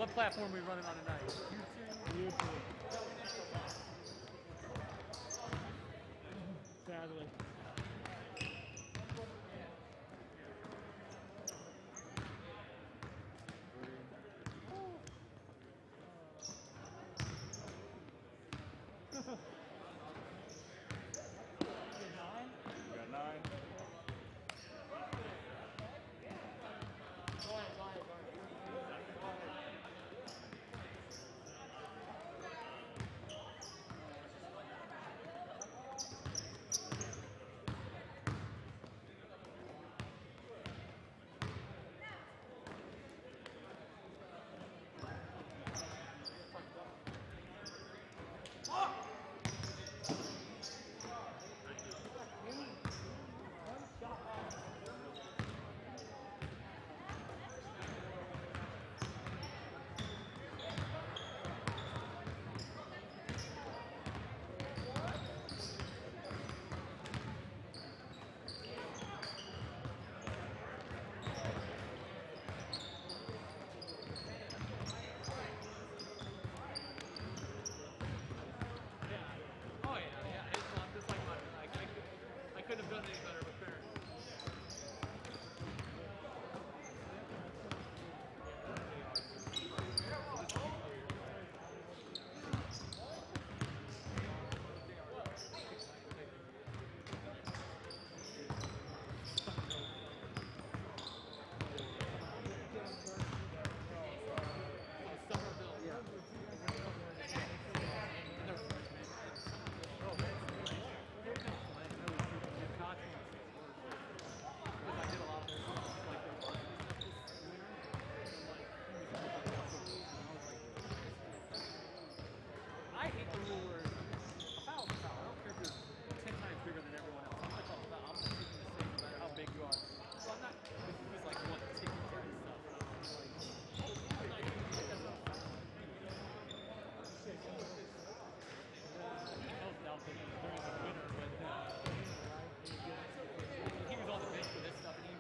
What platform are we running on tonight? YouTube. Sadly. Couldn't have done any better with parents. I hate the rule where a foul's a foul. I don't care if you're 10 times bigger than everyone else. I'm like, I'm going to take you the same no matter how big you are. So I'm not, this is like one taking care of stuff. He helped out during the winter, but he was on the bench for this stuff, and he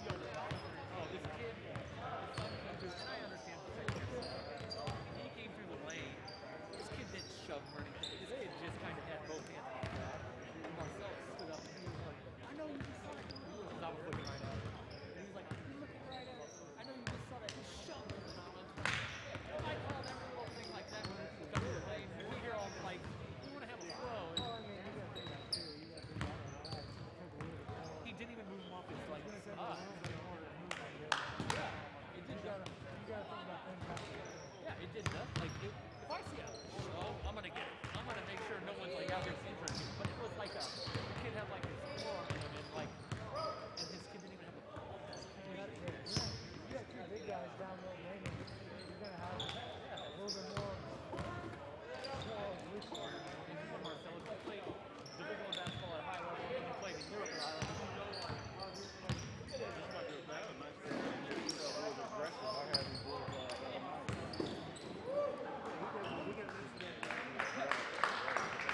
yelled at oh, this kid, and I understand the second stuff. He came through the lane. This kid didn't shove him or anything. This kid just kind of had both hands on his back. And Marcel stood up and he was like, I know you just saw that. Because I was looking right at him. And he was like, you're looking right at it. I know you just saw that. Just shove him. And I went, I called every little thing like that when it's coming to the lane. And we hear all like, we want to have a flow. He didn't even move him off his like spot. Yeah, it did nothing. You gotta think about impact. Yeah, it did nothing. Like, if I see a show, I'm gonna get it. I'm gonna make sure no one's like out here injured. But it was like the kid had like his forearm in him, and like, and his kid didn't even have a ball. You got two big guys down there, maybe you're gonna have a little bit more. Marcelo played division basketball at a high level, and he played in Europe at a high level.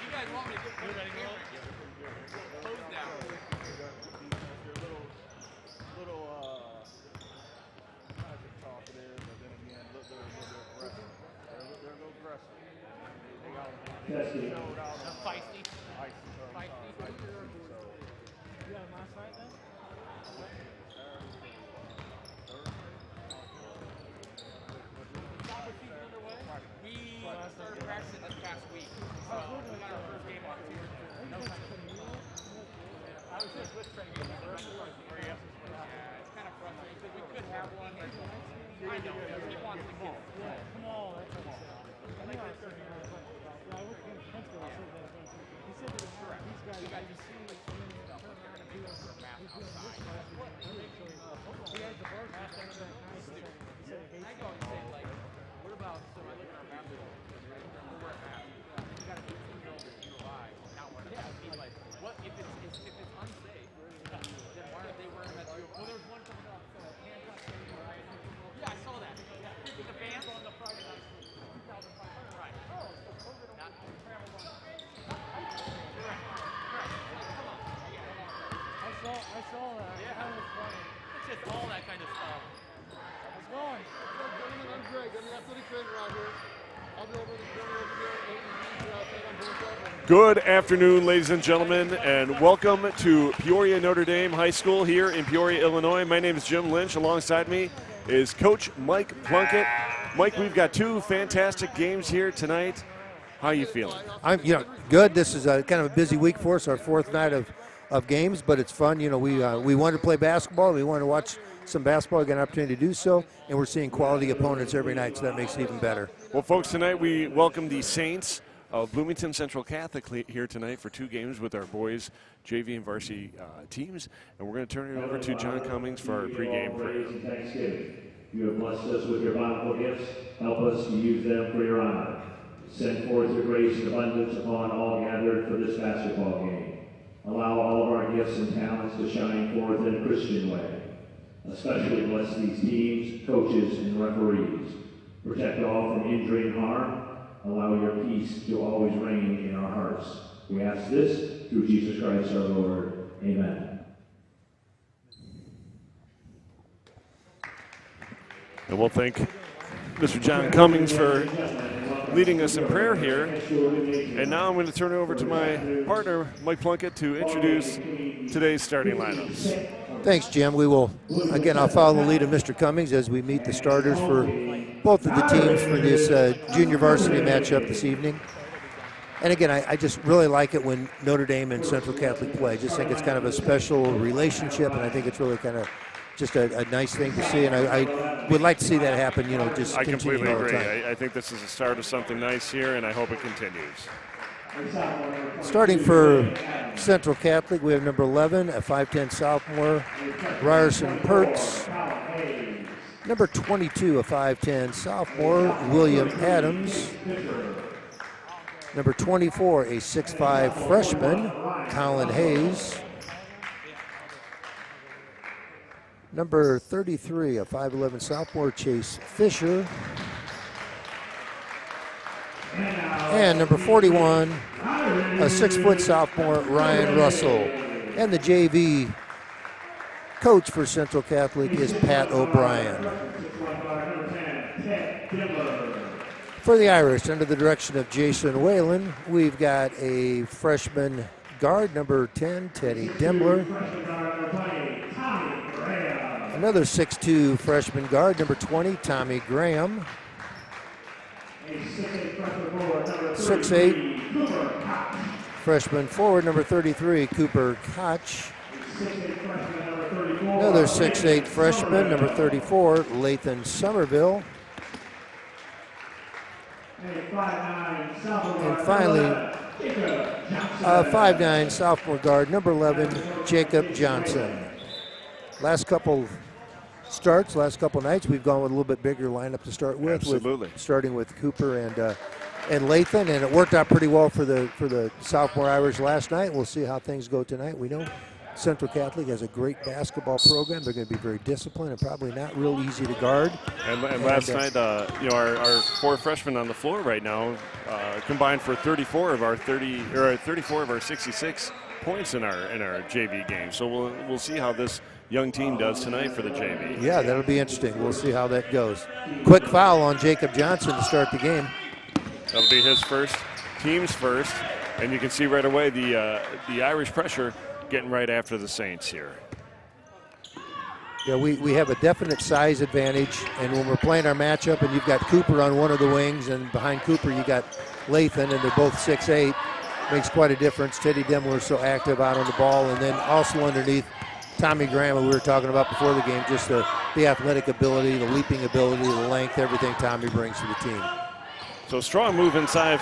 You guys want me to get put ready to go? Pose down. Little not just talkative, but then again, they're aggressive. They're a little aggressive. They got showed out. Feisty. Feisty. You got last night then? Soccer season underway. We started practicing this past week, so we got our first game on Tuesday. I was just with Pregame. Yeah, it's kind of frustrating because we could have one. I know he wants to get it. Yeah, come on, that's what I said. I worked in Pennsville. He said that these guys. You guys just see like so many stuff like they're going to be able to map outside. He has the bar pass on that nice. I go and say like, what about so I look at our map and we're at map. You got an 18-year-old at UI, not one of them. He's like, what if it's unsafe? Then why aren't they wearing them at the? Well, there's one coming up. Yeah, I saw that. With the bands on the Friday night. 2,500. Right. Oh, so COVID not travel on. Correct. Come on. I saw that. Yeah. That was funny. It's just all that kind of stuff. How's it going? Good afternoon, ladies and gentlemen, and welcome to Peoria Notre Dame High School here in Peoria, Illinois. My name is Jim Lynch. Alongside me is Coach Mike Plunkett. Mike, we've got two fantastic games here tonight. How are you feeling? I'm, good. This is kind of a busy week for us, our fourth night of games, but it's fun. We wanted to play basketball. We wanted to watch some basketball, get an opportunity to do so, and we're seeing quality opponents every night, so that makes it even better. Well, folks, tonight we welcome the Saints of Bloomington Central Catholic here tonight for two games with our boys JV and varsity teams, and we're going to turn it over to John Cummings for our pregame prayer. You have blessed us with your bountiful gifts. Help us to use them for your honor. Send forth your grace and abundance upon all gathered for this basketball game. Allow all of our gifts and talents to shine forth in a Christian way. Especially bless these teams, coaches, and referees. Protect all from injury and harm. Allow your peace to always reign in our hearts. We ask this through Jesus Christ our Lord. Amen. And we'll thank Mr. John Cummings for leading us in prayer here. And now I'm going to turn it over to my partner, Mike Plunkett, to introduce today's starting lineups. Thanks, Jim. We will, again, I'll follow the lead of Mr. Cummings as we meet the starters for both of the teams for this junior varsity matchup this evening. And again, I just really like it when Notre Dame and Central Catholic play. I just think it's kind of a special relationship, and I think it's really kind of just a nice thing to see. And I would like to see that happen, just I continue completely all the agree. time. I think this is the start of something nice here, and I hope it continues. Starting for Central Catholic, we have number 11, a 5'10 sophomore, Ryerson Pertz. Number 22, a 5'10 sophomore, William Adams. Number 24, a 6'5 freshman, Colin Hayes. Number 33, a 5'11 sophomore, Chase Fisher. And number 41, a 6' sophomore, Ryan Russell. And the JV coach for Central Catholic is Pat O'Brien. For the Irish, under the direction of Jason Whalen, we've got a freshman guard, number 10, Teddy Dembler. Another 6'2 freshman guard, number 20, Tommy Graham. 6'8 freshman forward, number 33, Cooper Koch. Another 6'8 freshman, number 34, Lathan Somerville. And finally, 5'9 sophomore guard, number 11, Jacob Johnson. Last couple starts, last couple nights, we've gone with a little bit bigger lineup to start with. Absolutely. Starting with Cooper and Lathan, and it worked out pretty well for the sophomore Irish last night. We'll see how things go tonight. We know Central Catholic has a great basketball program. They're going to be very disciplined and probably not real easy to guard. And last night, our four freshmen on the floor right now combined for 34 of our 66 points in our JV game. So we'll see how this young team does tonight for the JV. Yeah, that'll be interesting. We'll see how that goes. Quick foul on Jacob Johnson to start the game. That'll be his first, team's first, and you can see right away the Irish pressure getting right after the Saints here. Yeah, we have a definite size advantage, and when we're playing our matchup and you've got Cooper on one of the wings, and behind Cooper you got Lathan, and they're both 6'8", makes quite a difference. Teddy Dembler is so active out on the ball, and then also underneath Tommy Graham, who we were talking about before the game, just the athletic ability, the leaping ability, the length, everything Tommy brings to the team. So strong move inside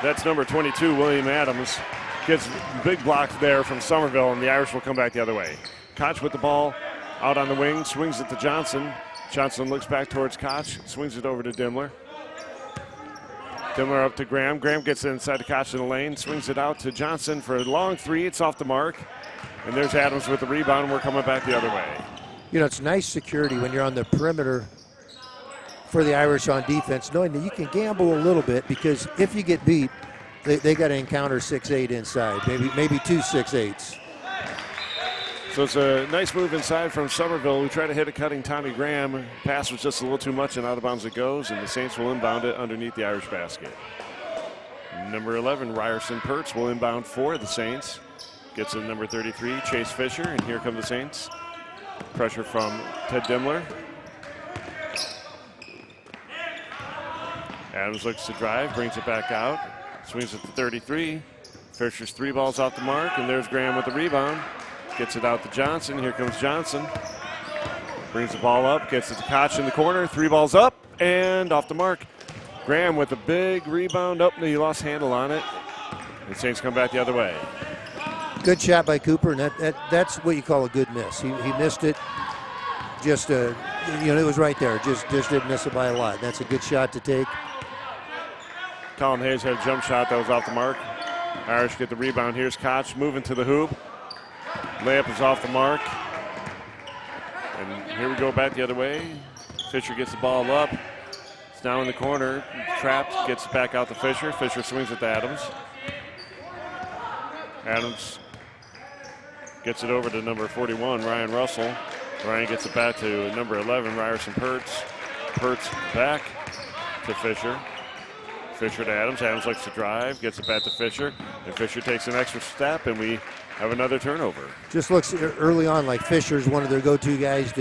that's number 22, William Adams. Gets big block there from Somerville, and the Irish will come back the other way. Koch with the ball out on the wing, swings it to Johnson. Johnson looks back towards Koch, swings it over to Dembler. Dembler up to Graham. Graham gets inside to Koch in the lane, swings it out to Johnson for a long three. It's off the mark. And there's Adams with the rebound, and we're coming back the other way. It's nice security when you're on the perimeter for the Irish on defense, knowing that you can gamble a little bit, because if you get beat, they got to encounter 6'8" inside, maybe two 6'8s. So it's a nice move inside from Somerville. We try to hit a cutting Tommy Graham. Pass was just a little too much, and out of bounds it goes, and the Saints will inbound it underneath the Irish basket. Number 11, Ryerson Pertz will inbound for the Saints. Gets it number 33, Chase Fisher, and here come the Saints. Pressure from Ted Dimler. Adams looks to drive, brings it back out, swings it to 33. Fisher's 3 balls off the mark, and there's Graham with the rebound. Gets it out to Johnson. Here comes Johnson. Brings the ball up, gets it to Koch in the corner. 3 balls up and off the mark. Graham with a big rebound up, and he lost handle on it. And Saints come back the other way. Good shot by Cooper, and that's what you call a good miss. He missed it. Just it was right there. Just didn't miss it by a lot. That's a good shot to take. Colin Hayes had a jump shot that was off the mark. Irish get the rebound. Here's Koch moving to the hoop. Layup is off the mark. And here we go back the other way. Fisher gets the ball up. It's now in the corner. Trapped, gets back out to Fisher. Fisher swings it to Adams. Adams gets it over to number 41, Ryan Russell. Ryan gets it back to number 11, Ryerson Pertz. Pertz back to Fisher. Fisher to Adams. Adams likes to drive, gets it back to Fisher. And Fisher takes an extra step, and we have another turnover. Just looks early on like Fisher's one of their go-to guys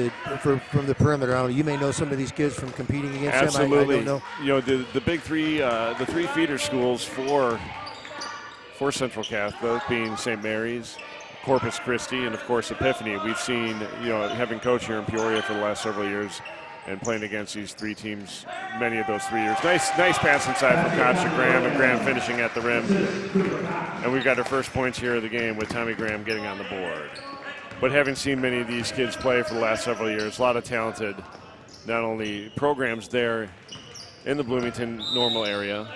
from the perimeter. You may know some of these kids from competing against Absolutely. them. I don't know. You know, the big three, the 3 feeder schools for Central Catholic being St. Mary's, Corpus Christi, and of course Epiphany. We've seen, having coached here in Peoria for the last several years and playing against these 3 teams many of those 3 years. Nice pass inside from Koch to Graham, and Graham finishing at the rim. And we've got our first points here of the game with Tommy Graham getting on the board. But having seen many of these kids play for the last several years, a lot of talented, not only programs there in the Bloomington normal area,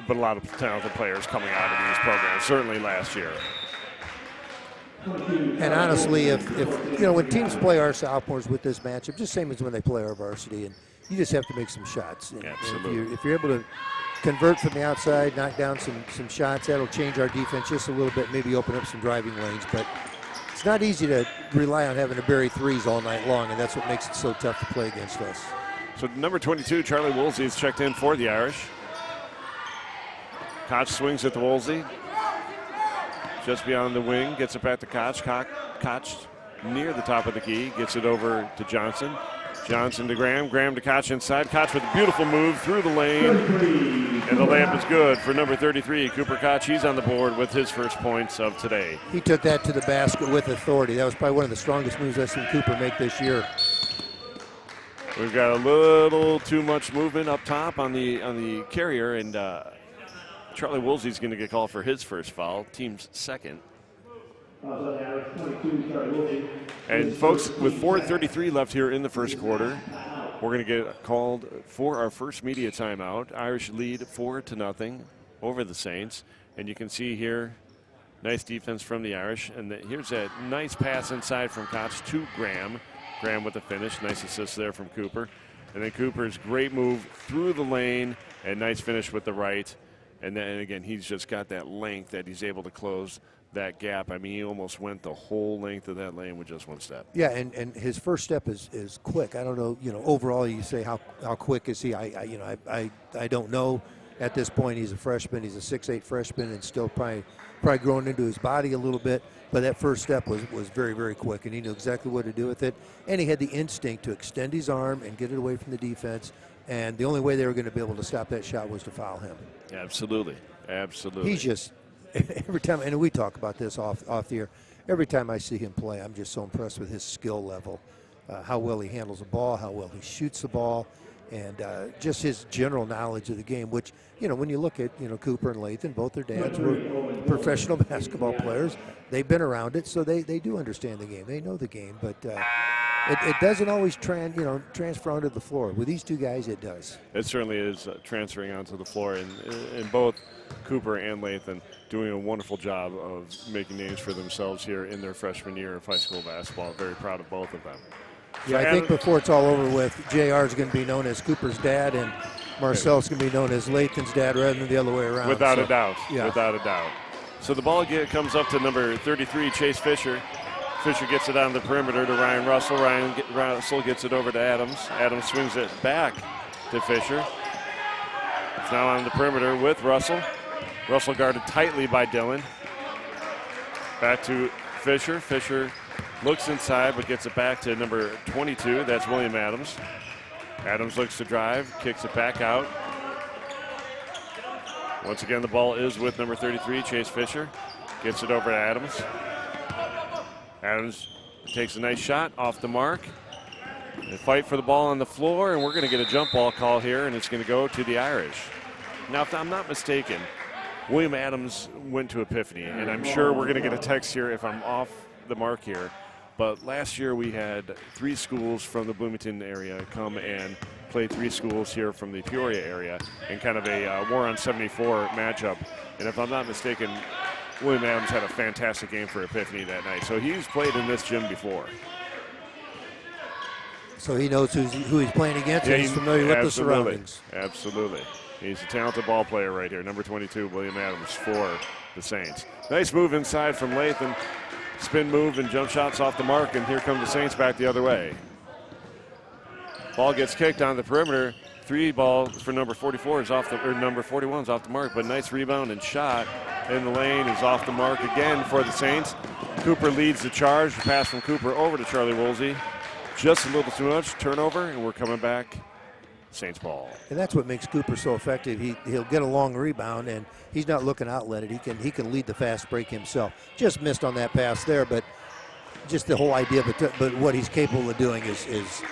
but a lot of talented players coming out of these programs, certainly last year. And honestly, if when teams play our sophomores with this matchup, just same as when they play our varsity, and you just have to make some shots. And Absolutely. If you're able to convert from the outside, knock down some shots, that'll change our defense just a little bit, maybe open up some driving lanes. But it's not easy to rely on having to bury threes all night long, and that's what makes it so tough to play against us. So number 22, Charlie Woolsey, is checked in for the Irish. Koch swings at the Woolsey. Just beyond the wing, gets it back to Koch. Koch near the top of the key, gets it over to Johnson. Johnson to Graham. Graham to Koch inside. Koch with a beautiful move through the lane. And the layup is good for number 33, Cooper Koch. He's on the board with his first points of today. He took that to the basket with authority. That was probably one of the strongest moves I've seen Cooper make this year. We've got a little too much movement up top on the carrier, and Charlie Woolsey's going to get called for his first foul, team's second. And folks, with 4:33 left here in the first quarter, we're going to get called for our first media timeout. Irish lead 4-0 over the Saints. And you can see here, nice defense from the Irish. And here's a nice pass inside from Koch to Graham. Graham with the finish. Nice assist there from Cooper. And then Cooper's great move through the lane and nice finish with the right. And then again, he's just got that length that he's able to close that gap. I mean, he almost went the whole length of that lane with just one step. Yeah, and his first step is quick. I don't know, overall you say how quick is he? I don't know. At this point, he's a freshman. He's a 6'8" freshman and still probably growing into his body a little bit. But that first step was very, very quick, and he knew exactly what to do with it. And he had the instinct to extend his arm and get it away from the defense. And the only way they were going to be able to stop that shot was to foul him. Absolutely. He's just, every time, and we talk about this off the air, every time I see him play, I'm just so impressed with his skill level, how well he handles the ball, how well he shoots the ball, and just his general knowledge of the game, which, when you look at, Cooper and Lathan, both their dads were professional basketball players. They've been around it, so they do understand the game. They know the game, but it doesn't always transfer onto the floor. With these two guys, it does. It certainly is transferring onto the floor, and both Cooper and Lathan doing a wonderful job of making names for themselves here in their freshman year of high school basketball. Very proud of both of them. Yeah, I think before it's all over with, JR is going to be known as Cooper's dad, and Marcel's going to be known as Lathan's dad rather than the other way around. Without a doubt. Yeah. Without a doubt. So the ball comes up to number 33, Chase Fisher. Fisher gets it on the perimeter to Ryan Russell. Russell gets it over to Adams. Adams swings it back to Fisher. It's now on the perimeter with Russell. Russell guarded tightly by Dillon. Back to Fisher. Fisher looks inside but gets it back to number 22. That's William Adams. Adams looks to drive, kicks it back out. Once again, the ball is with number 33, Chase Fisher. Gets it over to Adams. Adams takes a nice shot off the mark. They fight for the ball on the floor, and we're going to get a jump ball call here, and it's going to go to the Irish. Now, if I'm not mistaken, William Adams went to Epiphany, and I'm sure we're going to get a text here if I'm off the mark here. But last year we had 3 schools from the Bloomington area come and play 3 schools here from the Peoria area in kind of a war on 74 matchup. And if I'm not mistaken, William Adams had a fantastic game for Epiphany that night. So he's played in this gym before. So he knows who he's playing against, and he's familiar with the surroundings. Absolutely. He's a talented ball player right here. Number 22, William Adams, for the Saints. Nice move inside from Lathan. Spin move and jump shots off the mark, and here come the Saints back the other way. Ball gets kicked on the perimeter. 3 ball for number 44 is off the, or number 41 is off the mark, but nice rebound and shot in the lane is off the mark again for the Saints. Cooper leads the charge. Pass from Cooper over to Charlie Woolsey. Just a little too much turnover, and we're coming back. Saints ball. And that's what makes Cooper so effective. He'll get a long rebound, and he's not looking outletted. He can lead the fast break himself. Just missed on that pass there, but just the whole idea. But what he's capable of doing is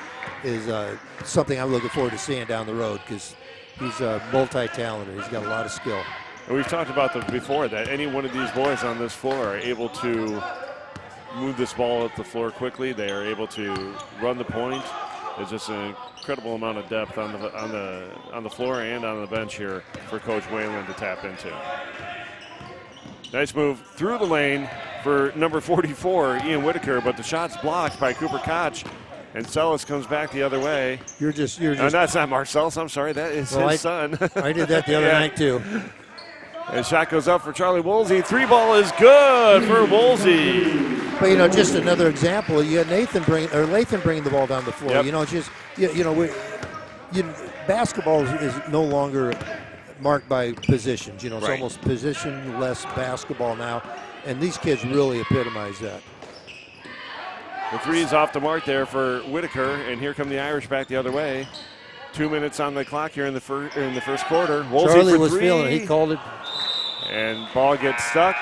something I'm looking forward to seeing down the road, because he's multi-talented. He's got a lot of skill. And we've talked about this before, that any one of these boys on this floor are able to move this ball up the floor quickly. They are able to run the point. There's just an incredible amount of depth on the floor and on the bench here for Coach Whalen to tap into. Nice move through the lane for number 44, Ian Whitaker, but the shot's blocked by Cooper Koch, and Sellis comes back the other way. You're just. No, that's not Marcellus. I'm sorry, that is his son. I did that the other night too. And shot goes up for Charlie Woolsey. 3 ball is good for Woolsey. But just another example. You had Lathan bringing the ball down the floor. Yep. Basketball is no longer marked by positions. It's right. almost position-less basketball now, and these kids really epitomize that. The 3 is off the mark there for Whitaker, and here come the Irish back the other way. 2 minutes on the clock here in the first quarter. Woolsey Charlie for was 3. feeling it. He called it. And ball gets stuck,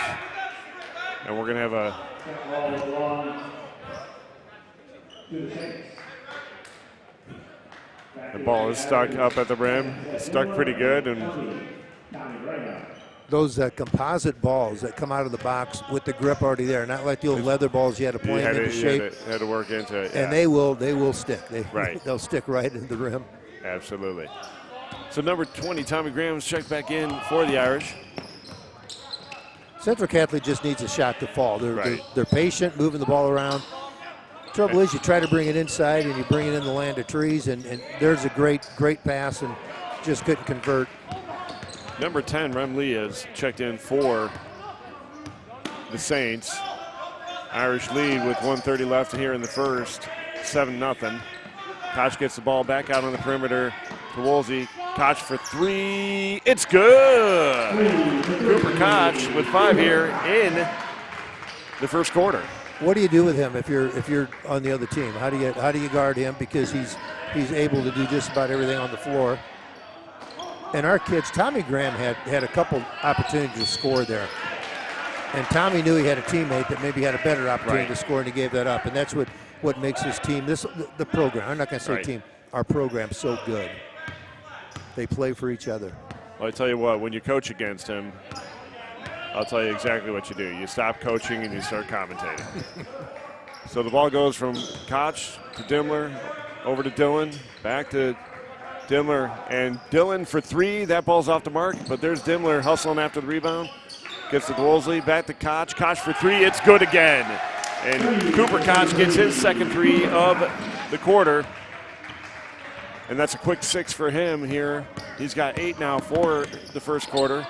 and we're going to have a the ball is stuck up at the rim. It's stuck pretty good, and those composite balls that come out of the box with the grip already there, not like the old leather balls you had to play them into shape. Had to work into it. Yeah. And they will stick. Right. They'll stick right into the rim. Absolutely. So number 20, Tommy Graham's checked back in for the Irish. Central Catholic just needs a shot to fall. They're patient, moving the ball around. Trouble is, you try to bring it inside and you bring it in the land of trees, and there's a great pass and just couldn't convert. Number 10, Rem Lee, is checked in for the Saints. Irish lead with 1:30 left here in the first, 7-0. Koch gets the ball back out on the perimeter to Woolsey. Koch for 3. It's good. Cooper Koch with 5 here in the first quarter. What do you do with him if you're on the other team? How do you guard him, because he's able to do just about everything on the floor? And our kids, Tommy Graham had a couple opportunities to score there, and Tommy knew he had a teammate that maybe had a better opportunity to score, and he gave that up. And that's what makes his team, the program. I'm not going to say team. Our program's so good. They play for each other. Well, I tell you what, when you coach against him, I'll tell you exactly what you do. You stop coaching and you start commentating. So the ball goes from Koch to Dimmler, over to Dillon, back to Dimmler, and Dillon for 3. That ball's off the mark, but there's Dimmler hustling after the rebound. Gets to Woolsey, back to Koch. Koch for 3, it's good again. And Cooper Koch gets his second 3 of the quarter. And that's a quick 6 for him here. He's got 8 now for the first quarter.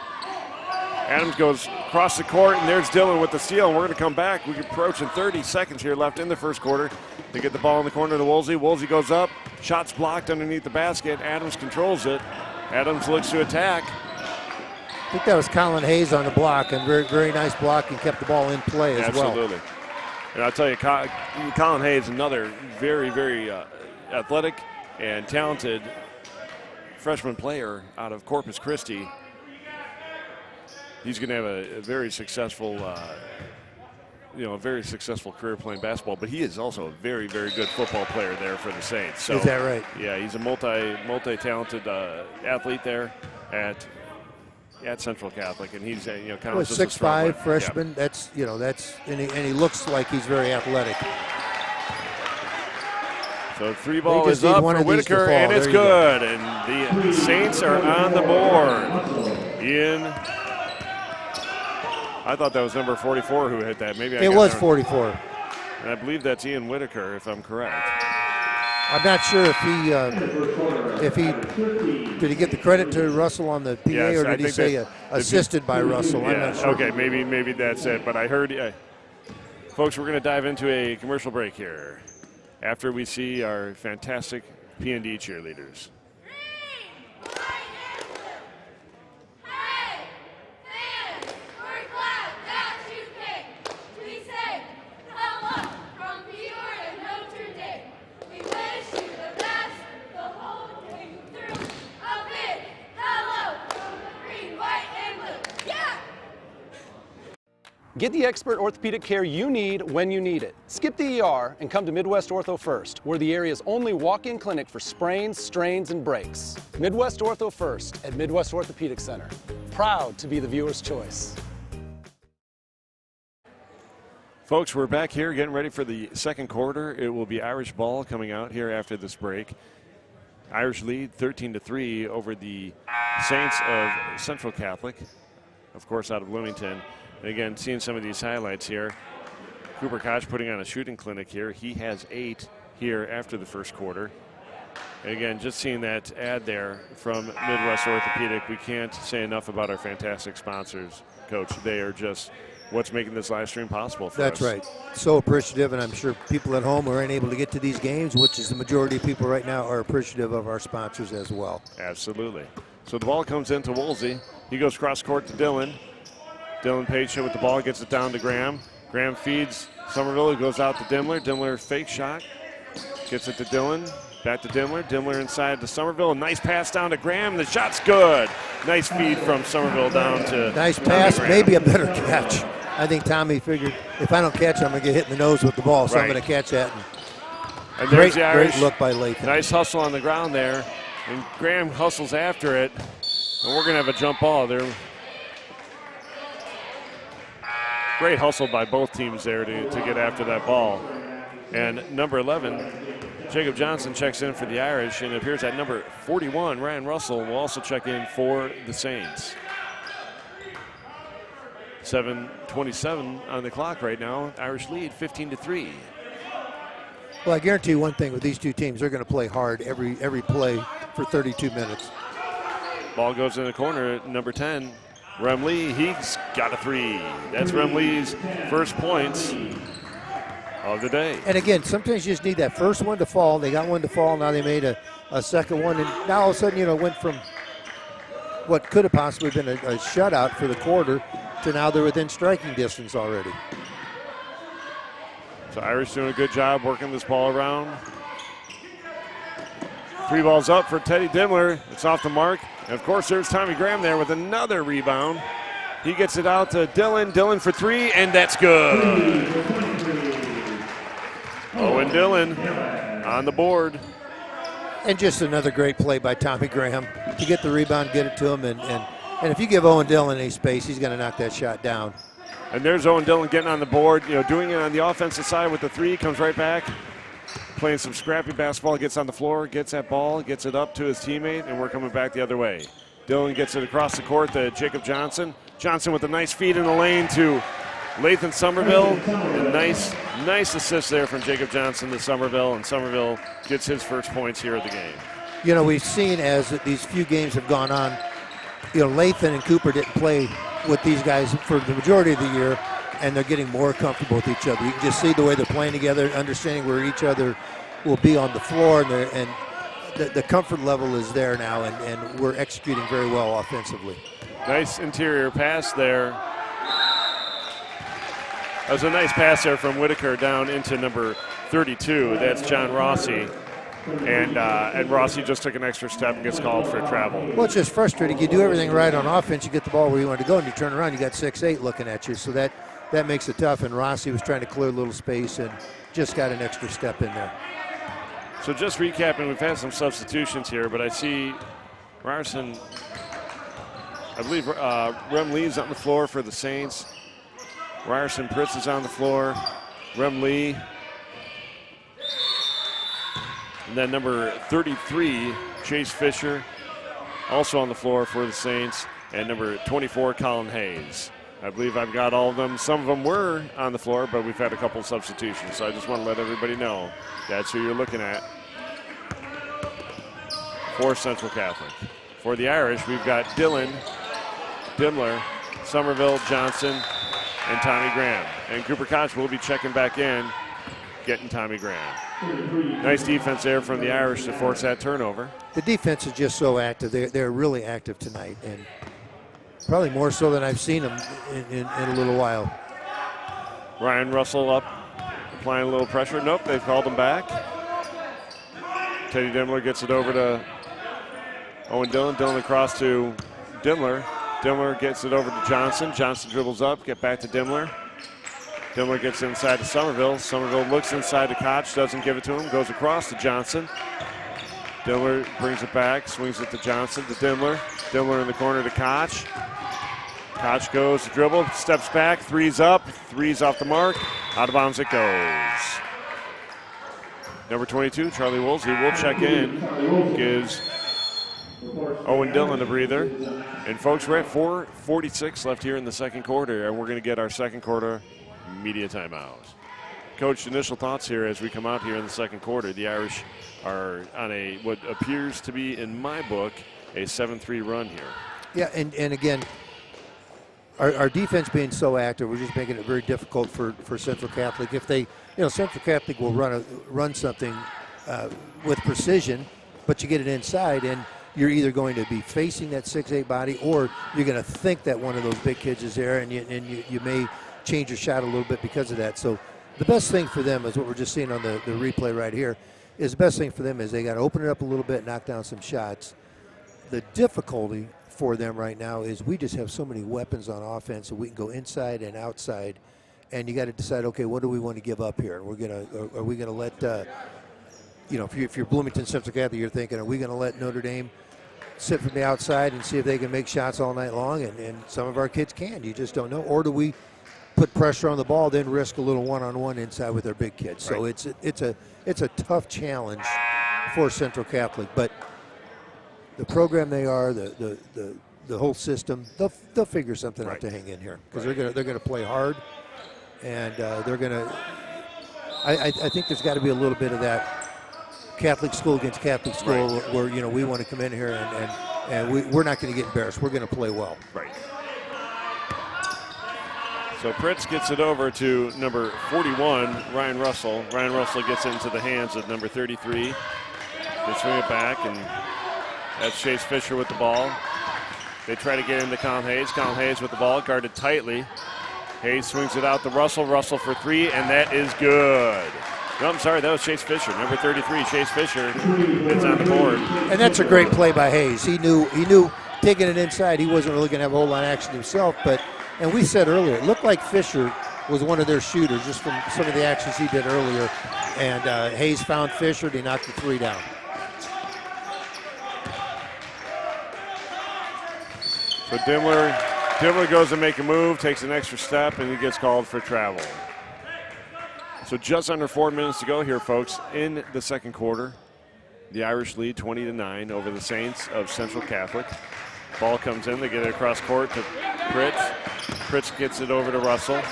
Adams goes across the court, and there's Dillon with the steal, and we're going to come back. We're approaching 30 seconds here left in the first quarter. They get the ball in the corner to Woolsey. Woolsey goes up. Shot's blocked underneath the basket. Adams controls it. Adams looks to attack. I think that was Colin Hayes on the block, and very, very nice block, and kept the ball in play as well. Absolutely. And I'll tell you, Colin Hayes, another very, very athletic and talented freshman player out of Corpus Christi. He's going to have a very successful, a very successful career playing basketball. But he is also a very, very good football player there for the Saints. So, is that right? Yeah, he's a multi-talented athlete there at Central Catholic, and he's kind of 6'5" freshman. Yeah. And he looks like he's very athletic. So 3 ball is up for Whitaker, and it's good. And the Saints are on the board. Ian, I thought that was number 44 who hit that. Maybe it was 44. And I believe that's Ian Whitaker, if I'm correct. I'm not sure if he did he get the credit to Russell on the PA, yes, or did he say assisted by Russell? Yeah, I'm not sure. Okay, maybe that's it. But I heard, folks, we're going to dive into a commercial break here after we see our fantastic PND cheerleaders. Get the expert orthopedic care you need when you need it. Skip the ER and come to Midwest Ortho First. We're the area's only walk-in clinic for sprains, strains, and breaks. Midwest Ortho First at Midwest Orthopedic Center. Proud to be the viewer's choice. Folks, we're back here getting ready for the second quarter. It will be Irish ball coming out here after this break. Irish lead 13-3 over the Saints of Central Catholic, of course, out of Bloomington. And again, seeing some of these highlights here. Cooper Koch putting on a shooting clinic here. He has 8 here after the first quarter. And again, just seeing that ad there from Midwest Orthopedic, we can't say enough about our fantastic sponsors, Coach. They are just what's making this live stream possible for us. That's right. So appreciative, and I'm sure people at home who aren't able to get to these games, which is the majority of people right now, are appreciative of our sponsors as well. Absolutely. So the ball comes into Woolsey. He goes cross court to Dillon. Dillon patient with the ball, gets it down to Graham. Graham feeds Somerville, who goes out to Dimmler. Dimmler fake shot, gets it to Dillon. Back to Dimmler. Dimmler inside to Somerville. A nice pass down to Graham. The shot's good. Nice feed from Somerville down to nice pass, maybe a better catch. I think Tommy figured if I don't catch it, I'm going to get hit in the nose with the ball, so I'm going to catch that. And there's the Irish. Great look by Lathan. Nice hustle on the ground there. And Graham hustles after it. And we're going to have a jump ball there. Great hustle by both teams there to get after that ball. And number 11, Jacob Johnson, checks in for the Irish, and it appears that number 41, Ryan Russell, will also check in for the Saints. 7:27 on the clock right now. Irish lead 15-3. Well, I guarantee you one thing with these two teams, they're going to play hard every play for 32 minutes. Ball goes in the corner, number 10. Rem Lee, he's got a 3. That's Rem Lee's first points of the day. And again, sometimes you just need that first one to fall. They got one to fall. Now they made a second one. And now all of a sudden, it went from what could have possibly been a shutout for the quarter to now they're within striking distance already. So Irish doing a good job working this ball around. 3 balls up for Teddy Dimmler. It's off the mark. And of course, there's Tommy Graham there with another rebound. He gets it out to Dillon. Dillon for 3, and that's good. Owen Dillon on the board. And just another great play by Tommy Graham to get the rebound, get it to him. And if you give Owen Dillon any space, he's going to knock that shot down. And there's Owen Dillon getting on the board, doing it on the offensive side with the 3, comes right back. Playing some scrappy basketball, gets on the floor, gets that ball, gets it up to his teammate, and we're coming back the other way. Dillon gets it across the court to Jacob Johnson. Johnson with a nice feed in the lane to Lathan Somerville. A nice assist there from Jacob Johnson to Somerville, and Somerville gets his first points here of the game. We've seen as these few games have gone on, Lathan and Cooper didn't play with these guys for the majority of the year, and they're getting more comfortable with each other. You can just see the way they're playing together, understanding where each other will be on the floor, and the comfort level is there now, and we're executing very well offensively. Nice interior pass there. That was a nice pass there from Whitaker down into number 32. That's John Rossi. And Rossi just took an extra step and gets called for travel. Well, it's just frustrating. You do everything right on offense, you get the ball where you want to go, and you turn around, you got 6'8" looking at you. So that makes it tough, and Rossi was trying to clear a little space and just got an extra step in there. So just recapping, we've had some substitutions here, but I see Ryerson, I believe Rem Lee's on the floor for the Saints. Ryerson Pritz is on the floor. Rem Lee. And then number 33, Chase Fisher, also on the floor for the Saints. And number 24, Colin Hayes. I believe I've got all of them. Some of them were on the floor, but we've had a couple substitutions. So I just want to let everybody know that's who you're looking at for Central Catholic. For the Irish, we've got Dillon, Dimler, Somerville, Johnson, and Tommy Graham. And Cooper Koch will be checking back in, getting Tommy Graham. Nice defense there from the Irish to force that turnover. The defense is just so active. They're really active tonight, and probably more so than I've seen them in a little while. Ryan Russell up, applying a little pressure. Nope, they've called him back. Teddy Dimler gets it over to Owen Dillon. Dillon across to Dimler. Dimler gets it over to Johnson. Johnson dribbles up, get back to Dimler. Dimler gets inside to Somerville. Somerville looks inside to Koch, doesn't give it to him, goes across to Johnson. Dimler brings it back, swings it to Johnson, to Dimler. Dimler in the corner to Koch. Koch goes to dribble, steps back, three's up, three's off the mark. Out of bounds it goes. Number 22, Charlie Woolsey will check in, gives Owen Dillon a breather. And folks, we're at 4:46 left here in the second quarter, and we're going to get our second quarter media timeout. Coach, initial thoughts here as we come out here in the second quarter. The Irish are on a what appears to be, in my book, a 7-3 run here. Yeah, and again, our defense being so active, we're just making it very difficult for Central Catholic. If they, Central Catholic will run something with precision, but you get it inside, and you're either going to be facing that 6'8" body, or you're going to think that one of those big kids is there, and you may change your shot a little bit because of that. So the best thing for them is what we're just seeing on the replay right here. Is the best thing for them is they got to open it up a little bit, knock down some shots. The difficulty for them right now is we just have so many weapons on offense, so we can go inside and outside, and you got to decide, okay, what do we want to give up here? And are we gonna let if you're Bloomington Central Catholic, you're thinking, are we going to let Notre Dame sit from the outside and see if they can make shots all night long? And some of our kids can. You just don't know. Or do we put pressure on the ball, then risk a little one-on-one inside with our big kids? So it's a tough challenge for Central Catholic. But the program they are, the whole system, they'll figure something out to hang in here, because they're gonna play hard, and they're gonna. I think there's got to be a little bit of that Catholic school against Catholic school, where we want to come in here and we're not going to get embarrassed. We're going to play well. Right. So Pritz gets it over to number 41, Ryan Russell. Ryan Russell gets it into the hands of number 33. They swing it back, and that's Chase Fisher with the ball. They try to get into Colin Hayes. Colin Hayes with the ball, guarded tightly. Hayes swings it out to Russell. Russell for three, and that is good. No, I'm sorry, that was Chase Fisher. Number 33, Chase Fisher, gets on the board. And that's a great play by Hayes. He knew taking it inside, he wasn't really going to have a whole lot of action himself. And we said earlier, it looked like Fisher was one of their shooters just from some of the actions he did earlier. And Hayes found Fisher, and he knocked the three down. So Dimler goes to make a move, takes an extra step, and he gets called for travel. So just under 4 minutes to go here, folks, in the second quarter. The Irish lead 20-9 over the Saints of Central Catholic. Ball comes in, they get it across court to Pritz. Pritz gets it over to Russell.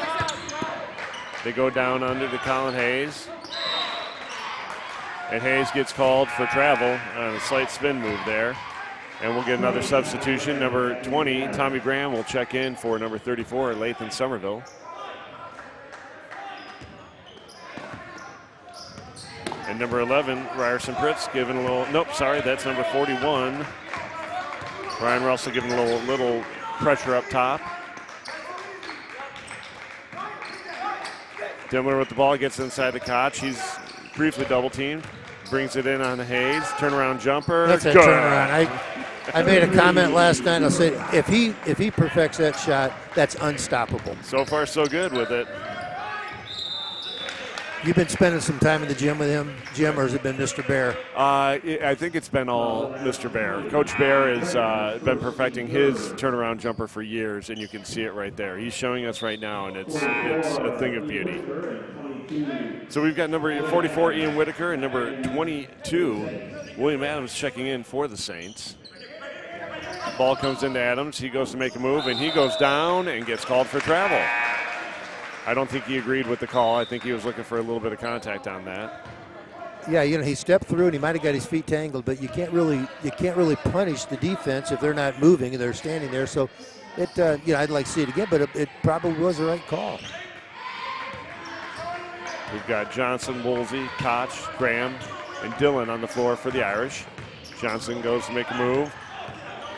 They go down under to Colin Hayes. And Hayes gets called for travel on a slight spin move there. And we'll get another substitution. Number 20, Tommy Graham, will check in for number 34, Lathan Somerville. And number 11, Ryerson Pritz, giving a little, nope, sorry, that's number 41. Ryan Russell giving a little pressure up top. Dimmler with the ball, gets inside the Koch. He's briefly double teamed, brings it in on Hayes. Turnaround jumper. That's a turnaround. I made a comment last night. I'll say if he perfects that shot, that's unstoppable. So far, so good with it. You've been spending some time in the gym with him, Jim, or has it been Mr. Bear? I think it's been all Mr. Bear. Coach Bear has been perfecting his turnaround jumper for years, and you can see it right there. He's showing us right now, and it's a thing of beauty. So we've got number 44, Ian Whitaker, and number 22, William Adams, checking in for the Saints. Ball comes into Adams. He goes to make a move, and he goes down and gets called for travel. I don't think he agreed with the call. I think he was looking for a little bit of contact on that. Yeah, he stepped through and he might have got his feet tangled, but you can't really punish the defense if they're not moving and they're standing there. So it I'd like to see it again, but it probably was the right call. We've got Johnson, Woolsey, Koch, Graham, and Dillon on the floor for the Irish. Johnson goes to make a move,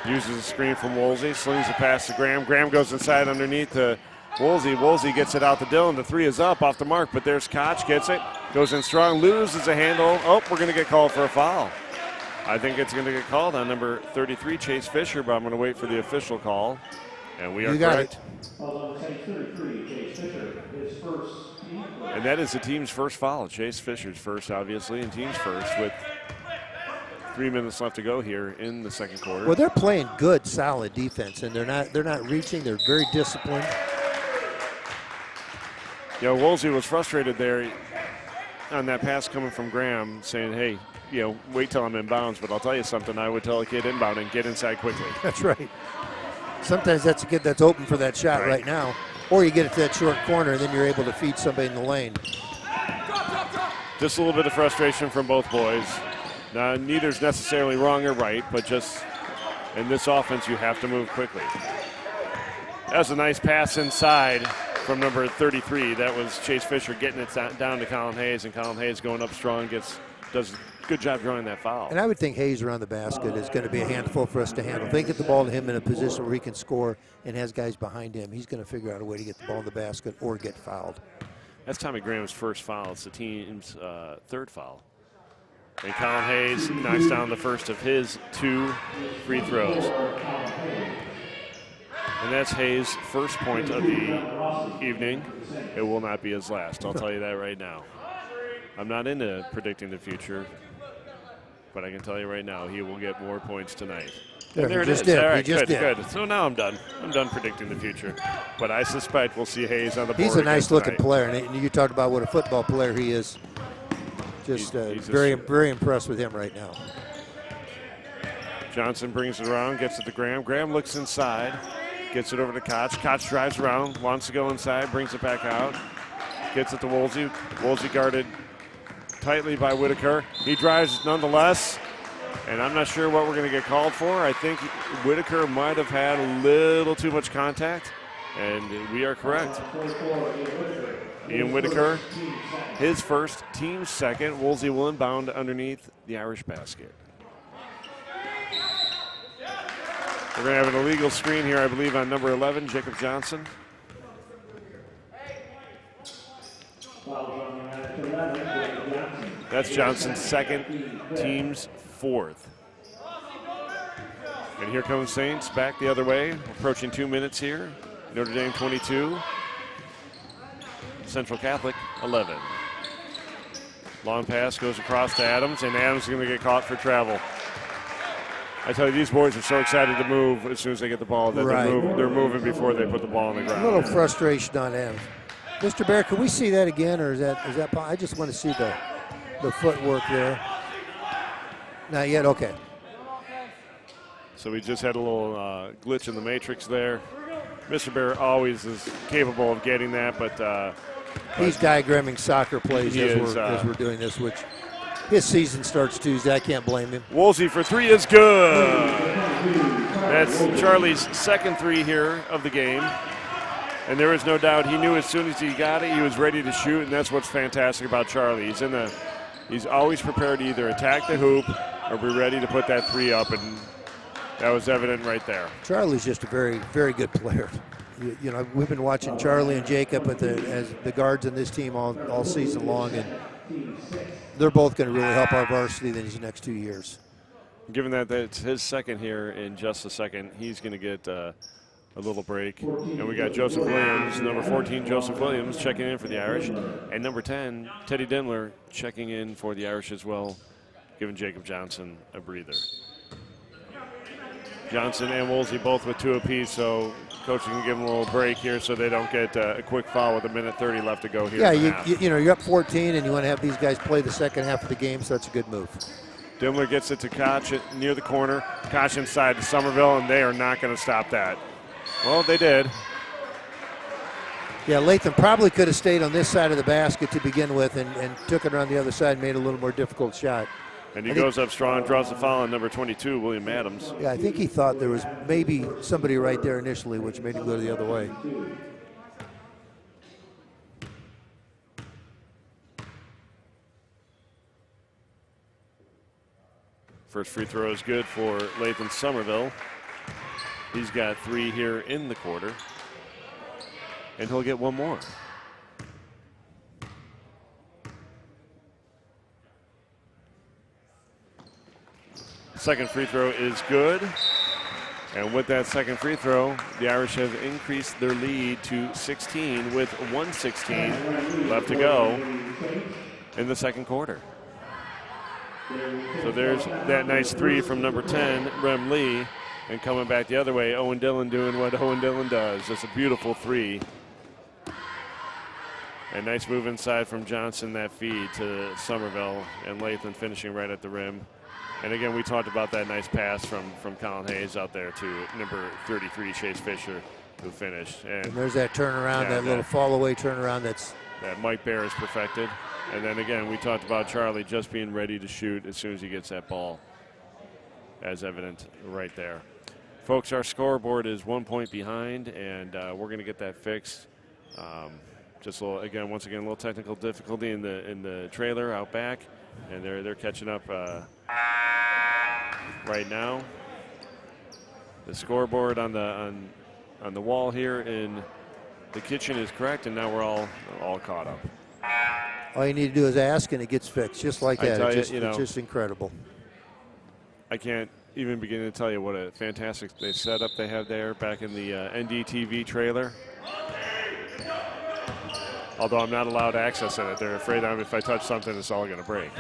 uses a screen from Woolsey, slings the pass to Graham. Graham goes inside underneath to Woolsey. Woolsey gets it out to Dillon. The three is up off the mark, but there's Koch, gets it, goes in strong, loses a handle. Oh, we're going to get called for a foul. I think it's going to get called on number 33, Chase Fisher, but I'm going to wait for the official call. And we are correct. And that is the team's first foul. Chase Fisher's first, obviously, and team's first with 3 minutes left to go here in the second quarter. Well, they're playing good, solid defense, and they're not reaching. They're very disciplined. Yeah, Woolsey was frustrated there on that pass coming from Graham, saying, hey, wait till I'm in bounds, but I'll tell you something, I would tell a kid inbound and get inside quickly. That's right. Sometimes that's a kid that's open for that shot right now, or you get it to that short corner, and then you're able to feed somebody in the lane. Just a little bit of frustration from both boys. Now, neither's necessarily wrong or right, but just in this offense, you have to move quickly. That was a nice pass inside from number 33. That was Chase Fisher getting it down to Colin Hayes, and Colin Hayes going up strong, does a good job drawing that foul. And I would think Hayes around the basket is going to be a handful for us to handle. If they get the ball to him in a position where he can score and has guys behind him, he's going to figure out a way to get the ball in the basket or get fouled. That's Tommy Graham's first foul. It's the team's third foul. And Colin Hayes knocks down the first of his 2 free throws. And that's Hayes' first point of the evening. It will not be his last, I'll tell you that right now. I'm not into predicting the future, but I can tell you right now, he will get more points tonight. There it is. All right, good. So now I'm done. I'm done predicting the future. But I suspect we'll see Hayes on the board. He's a nice-looking player, and you talked about what a football player he is. Just very impressed with him right now. Johnson brings it around, gets it to Graham. Graham looks inside, gets it over to Koch. Koch drives around, wants to go inside, brings it back out, gets it to Woolsey. Woolsey guarded tightly by Whitaker. He drives nonetheless, and I'm not sure what we're going to get called for. I think Whitaker might have had a little too much contact, and we are correct. Ian Whitaker, his first, team's second. Woolsey will inbound underneath the Irish basket. We're going to have an illegal screen here, I believe, on number 11, Jacob Johnson. That's Johnson's second, team's fourth. And here comes Saints back the other way, approaching 2 minutes here. Notre Dame 22, Central Catholic 11. Long pass goes across to Adams, and Adams is going to get caught for travel. I tell you, these boys are so excited to move as soon as they get the ball that they're moving before they put the ball on the ground. A little frustration on Adams. Mr. Bear, can we see that again, or is that? I just want to see the footwork there. Not yet. Okay. So we just had a little glitch in the matrix there. Mr. Bear always is capable of getting that, but he's diagramming soccer plays as we're doing this, which his season starts Tuesday. I can't blame him. Woolsey for 3 is good. That's Charlie's second three here of the game. And there is no doubt he knew as soon as he got it, he was ready to shoot, and that's what's fantastic about Charlie. He's always prepared to either attack the hoop or be ready to put that three up, and that was evident right there. Charlie's just a very, very good player. You know, we've been watching Charlie and Jacob as the guards in this team all season long, and they're both going to really help our varsity these next 2 years. Given that that's his second here in just a second, he's going to get a little break. And we got Joseph Williams, number 14, Joseph Williams, checking in for the Irish. And number 10, Teddy Dindler, checking in for the Irish as well, giving Jacob Johnson a breather. Johnson and Woolsey both with 2 apiece, so coach can give them a little break here so they don't get a quick foul with 1:30 left to go here. Yeah, you know, you're up 14 and you want to have these guys play the second half of the game, so that's a good move. Dindler gets it to Koch near the corner. Koch inside to Somerville, and they are not going to stop that. Well, they did. Yeah, Latham probably could have stayed on this side of the basket to begin with and took it around the other side and made a little more difficult shot. And he goes up strong, draws the foul on number 22, William Adams. Yeah, I think he thought there was maybe somebody right there initially, which made him go the other way. First free throw is good for Lathan Somerville. He's got 3 here in the quarter. And he'll get 1 more. Second free throw is good. And with that second free throw, the Irish have increased their lead to 16 with 1:16 left to go in the second quarter. So there's that nice 3 from number 10, Rem Lee. And coming back the other way, Owen Dillon doing what Owen Dillon does. Just a beautiful 3. And nice move inside from Johnson, that feed to Somerville, and Lathan finishing right at the rim. And again, we talked about that nice pass from Colin Hayes out there to number 33, Chase Fisher, who finished. And there's that turnaround, that little fall-away turnaround that Mike Bear has perfected. And then again, we talked about Charlie just being ready to shoot as soon as he gets that ball, as evident right there. Folks, our scoreboard is 1 point behind, and we're going to get that fixed. Just a little, once again, a little technical difficulty in the trailer out back, and they're catching up right now. The scoreboard on the wall here in the kitchen is correct, and now we're all caught up. all you need to do is ask, and it gets fixed just like that. It's just incredible. I can't even begin to tell you what a fantastic setup they have there back in the NDTV trailer. Although I'm not allowed access in it. They're afraid if I touch something, it's all going to break.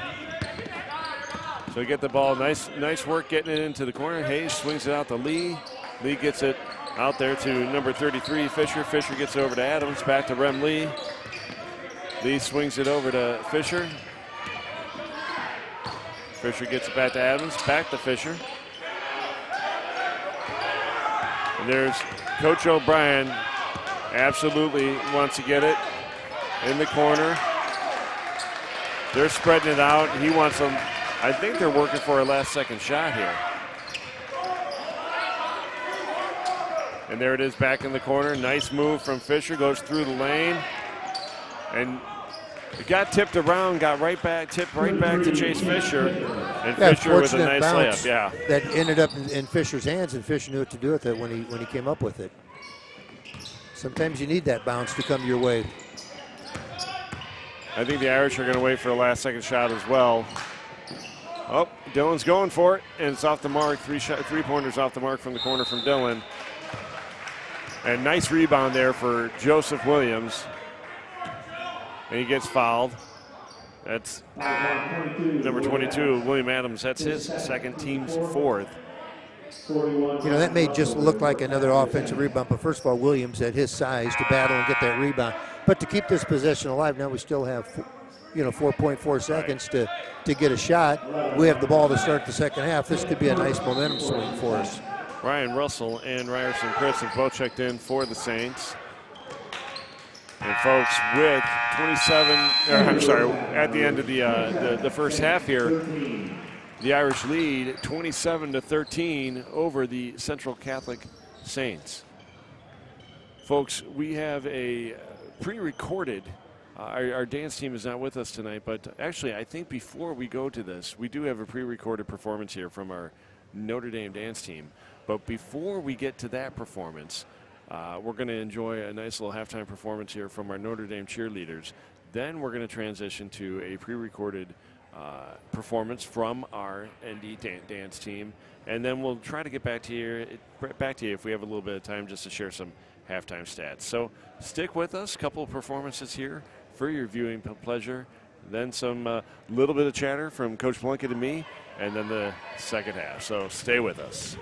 So we get the ball. Nice work getting it into the corner. Hayes swings it out to Lee. Lee gets it out there to number 33, Fisher. Fisher gets it over to Adams. Back to Rem Lee. Lee swings it over to Fisher. Fisher gets it back to Adams. Back to Fisher. And there's Coach O'Brien. Absolutely wants to get it in the corner. They're spreading it out. He wants them. I think they're working for a last-second shot here. And there it is back in the corner. Nice move from Fisher. Goes through the lane. And it got tipped around, tipped right back to Chase Fisher. And Fisher with a nice layup. Yeah. That ended up in Fisher's hands, and Fisher knew what to do with it when he came up with it. Sometimes you need that bounce to come your way. I think the Irish are going to wait for a last-second shot as well. Oh, Dillon's going for it, and it's off the mark. Three-pointers off the mark from the corner from Dillon. And nice rebound there for Joseph Williams. And he gets fouled. That's number 22, William Adams. That's his second, team's fourth. That may just look like another offensive rebound, but first of all, Williams at his size to battle and get that rebound. But to keep this possession alive, now we still have 4.4 seconds to get a shot. We have the ball to start the second half. This could be a nice momentum swing for us. Ryan Russell and Ryerson Chris have both checked in for the Saints. And folks, with 27, at the end of the first half here, the Irish lead 27-13 over the Central Catholic Saints. Folks, we have a pre-recorded, our dance team is not with us tonight, but actually I think before we go to this, we do have a pre-recorded performance here from our Notre Dame dance team. But before we get to that performance, we're going to enjoy a nice little halftime performance here from our Notre Dame cheerleaders. Then we're going to transition to a pre-recorded performance from our ND dance team, and then we'll try to get back to you if we have a little bit of time just to share some halftime stats. So stick with us. A couple of performances here for your viewing pleasure. Then some little bit of chatter from Coach Plunkett and me, and then the second half. So stay with us.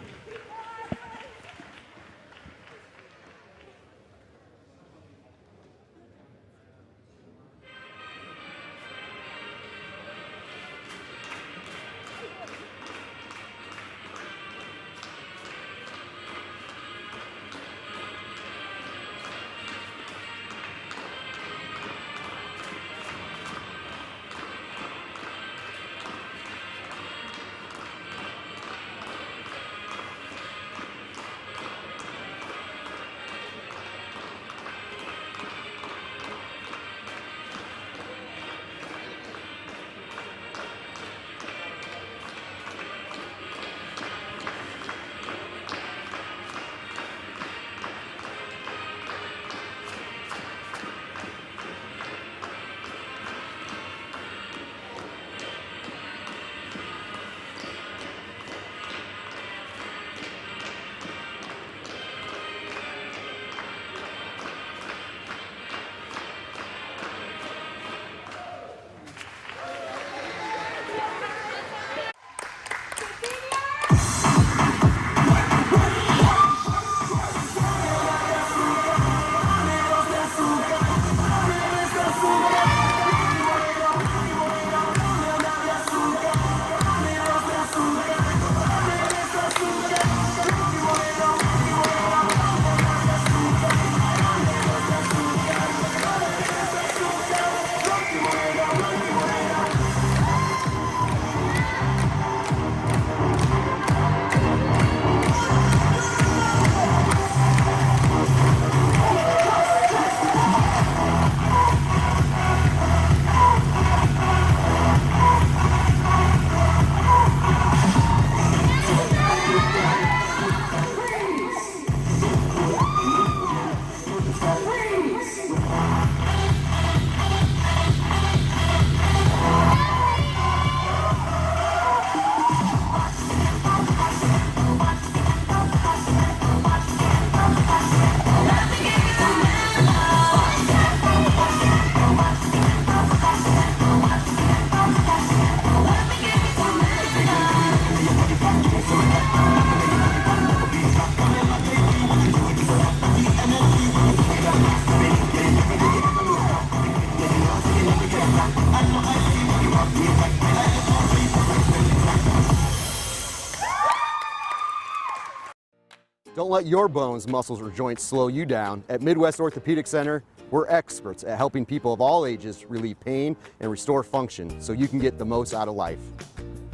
Don't let your bones, muscles, or joints slow you down. At Midwest Orthopedic Center, we're experts at helping people of all ages relieve pain and restore function so you can get the most out of life.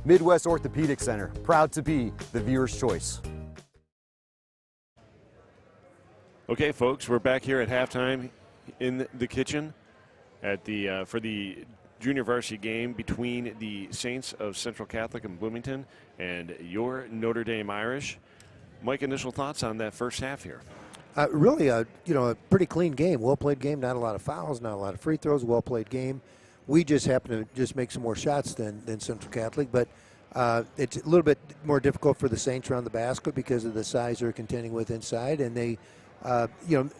Midwest Orthopedic Center, proud to be the viewer's choice. Okay, folks, we're back here at halftime in the kitchen at the for the junior varsity game between the Saints of Central Catholic and Bloomington and your Notre Dame Irish. Mike, initial thoughts on that first half here? Really, a pretty clean game, well-played game. Not a lot of fouls, not a lot of free throws. Well-played game. We just happen to just make some more shots than Central Catholic, but it's a little bit more difficult for the Saints around the basket because of the size they're contending with inside, and they,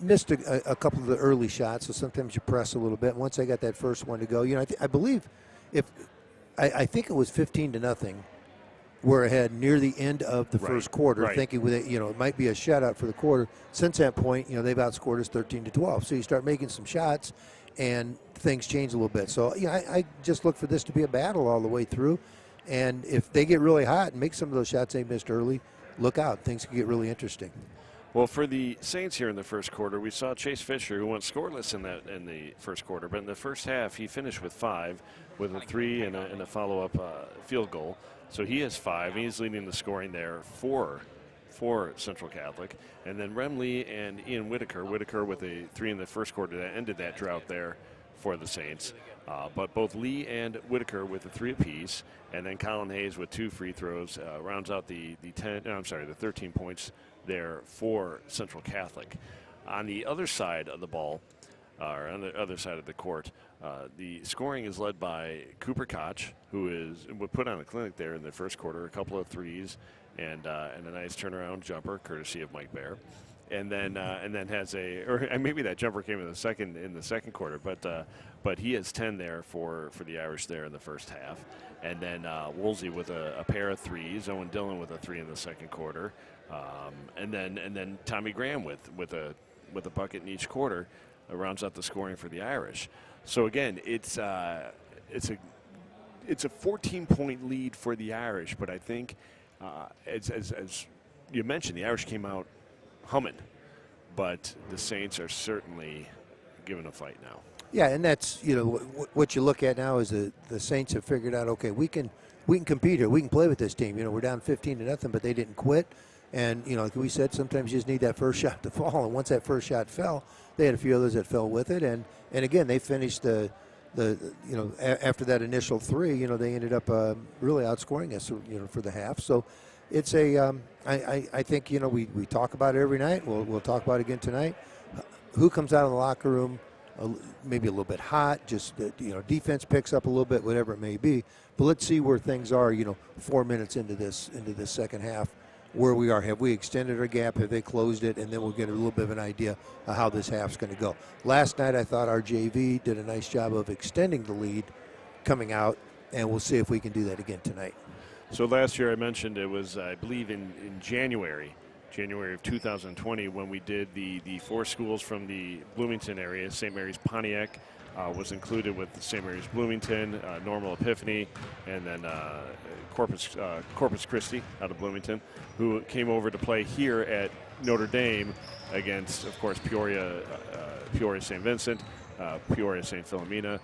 missed a couple of the early shots. So sometimes you press a little bit. Once I got that first one to go, I believe I think it was 15-0. We're ahead near the end of the first quarter, thinking with it might be a shutout for the quarter. Since that point, they've outscored us 13-12. So you start making some shots, and things change a little bit. So I just look for this to be a battle all the way through. And if they get really hot and make some of those shots they missed early, look out. Things can get really interesting. Well, for the Saints here in the first quarter, we saw Chase Fisher, who went scoreless in the first quarter, but in the first half he finished with 5, with a 3 and a follow-up field goal. So he has 5. He's leading the scoring there for Central Catholic. And then Rem Lee and Ian Whitaker with a 3 in the first quarter that ended that drought there for the Saints. But both Lee and Whitaker with a 3 apiece, and then Colin Hayes with 2 free throws rounds out the 13 points there for Central Catholic. On the other side of the ball, or on the other side of the court, the scoring is led by Cooper Koch, who would put on a clinic there in the first quarter, a couple of threes and a nice turnaround jumper, courtesy of Mike Baer. And then has and maybe that jumper came in the second quarter, but he has 10 there for the Irish there in the first half, and then Woolsey with a pair of threes, Owen Dillon with a 3 in the second quarter, and then Tommy Graham with a bucket in each quarter rounds out the scoring for the Irish. So again, it's a 14-point lead for the Irish, but I think as you mentioned, the Irish came out humming, but the Saints are certainly giving a fight now. Yeah, and that's what you look at now is the Saints have figured out, okay, we can compete here, we can play with this team. We're down 15-0, but they didn't quit. And like we said, sometimes you just need that first shot to fall. And once that first shot fell, they had a few others that fell with it. And again, they finished after that initial 3, they ended up really outscoring us, for the half. So it's I think, we talk about it every night. We'll talk about it again tonight. Who comes out of the locker room maybe a little bit hot, just, defense picks up a little bit, whatever it may be. But let's see where things are, 4 minutes into this second half, where we are. Have we extended our gap? Have they closed it? And then we'll get a little bit of an idea of how this half's going to go. Last night I thought our JV did a nice job of extending the lead coming out, and we'll see if we can do that again tonight. So last year I mentioned it was, I believe, in January of 2020 when we did the 4 schools from the Bloomington area. St. Mary's Pontiac was included with St. Mary's Bloomington, Normal Epiphany, and then Corpus Christi out of Bloomington, who came over to play here at Notre Dame against, of course, Peoria St. Vincent, Peoria St. Philomena,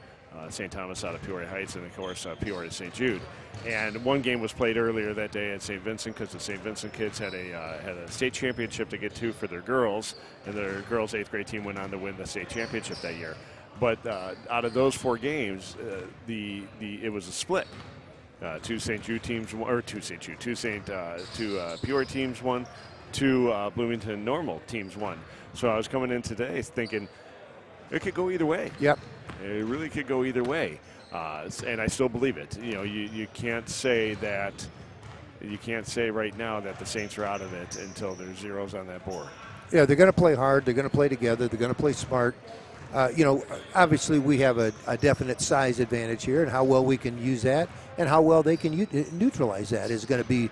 St. Thomas out of Peoria Heights, and of course Peoria St. Jude. And one game was played earlier that day at St. Vincent because the St. Vincent kids had a state championship to get to for their girls, and their girls' 8th grade team went on to win the state championship that year. But out of those 4 games, it was a split. 2 St. Jude teams, or 2 Peoria teams won, 2 Bloomington Normal teams won. So I was coming in today thinking it could go either way. Yep. It really could go either way, and I still believe it. You can't say that. You can't say right now that the Saints are out of it until there's zeros on that board. Yeah, they're going to play hard. They're going to play together. They're going to play smart. Obviously we have a definite size advantage here, and how well we can use that and how well they can neutralize that is going to be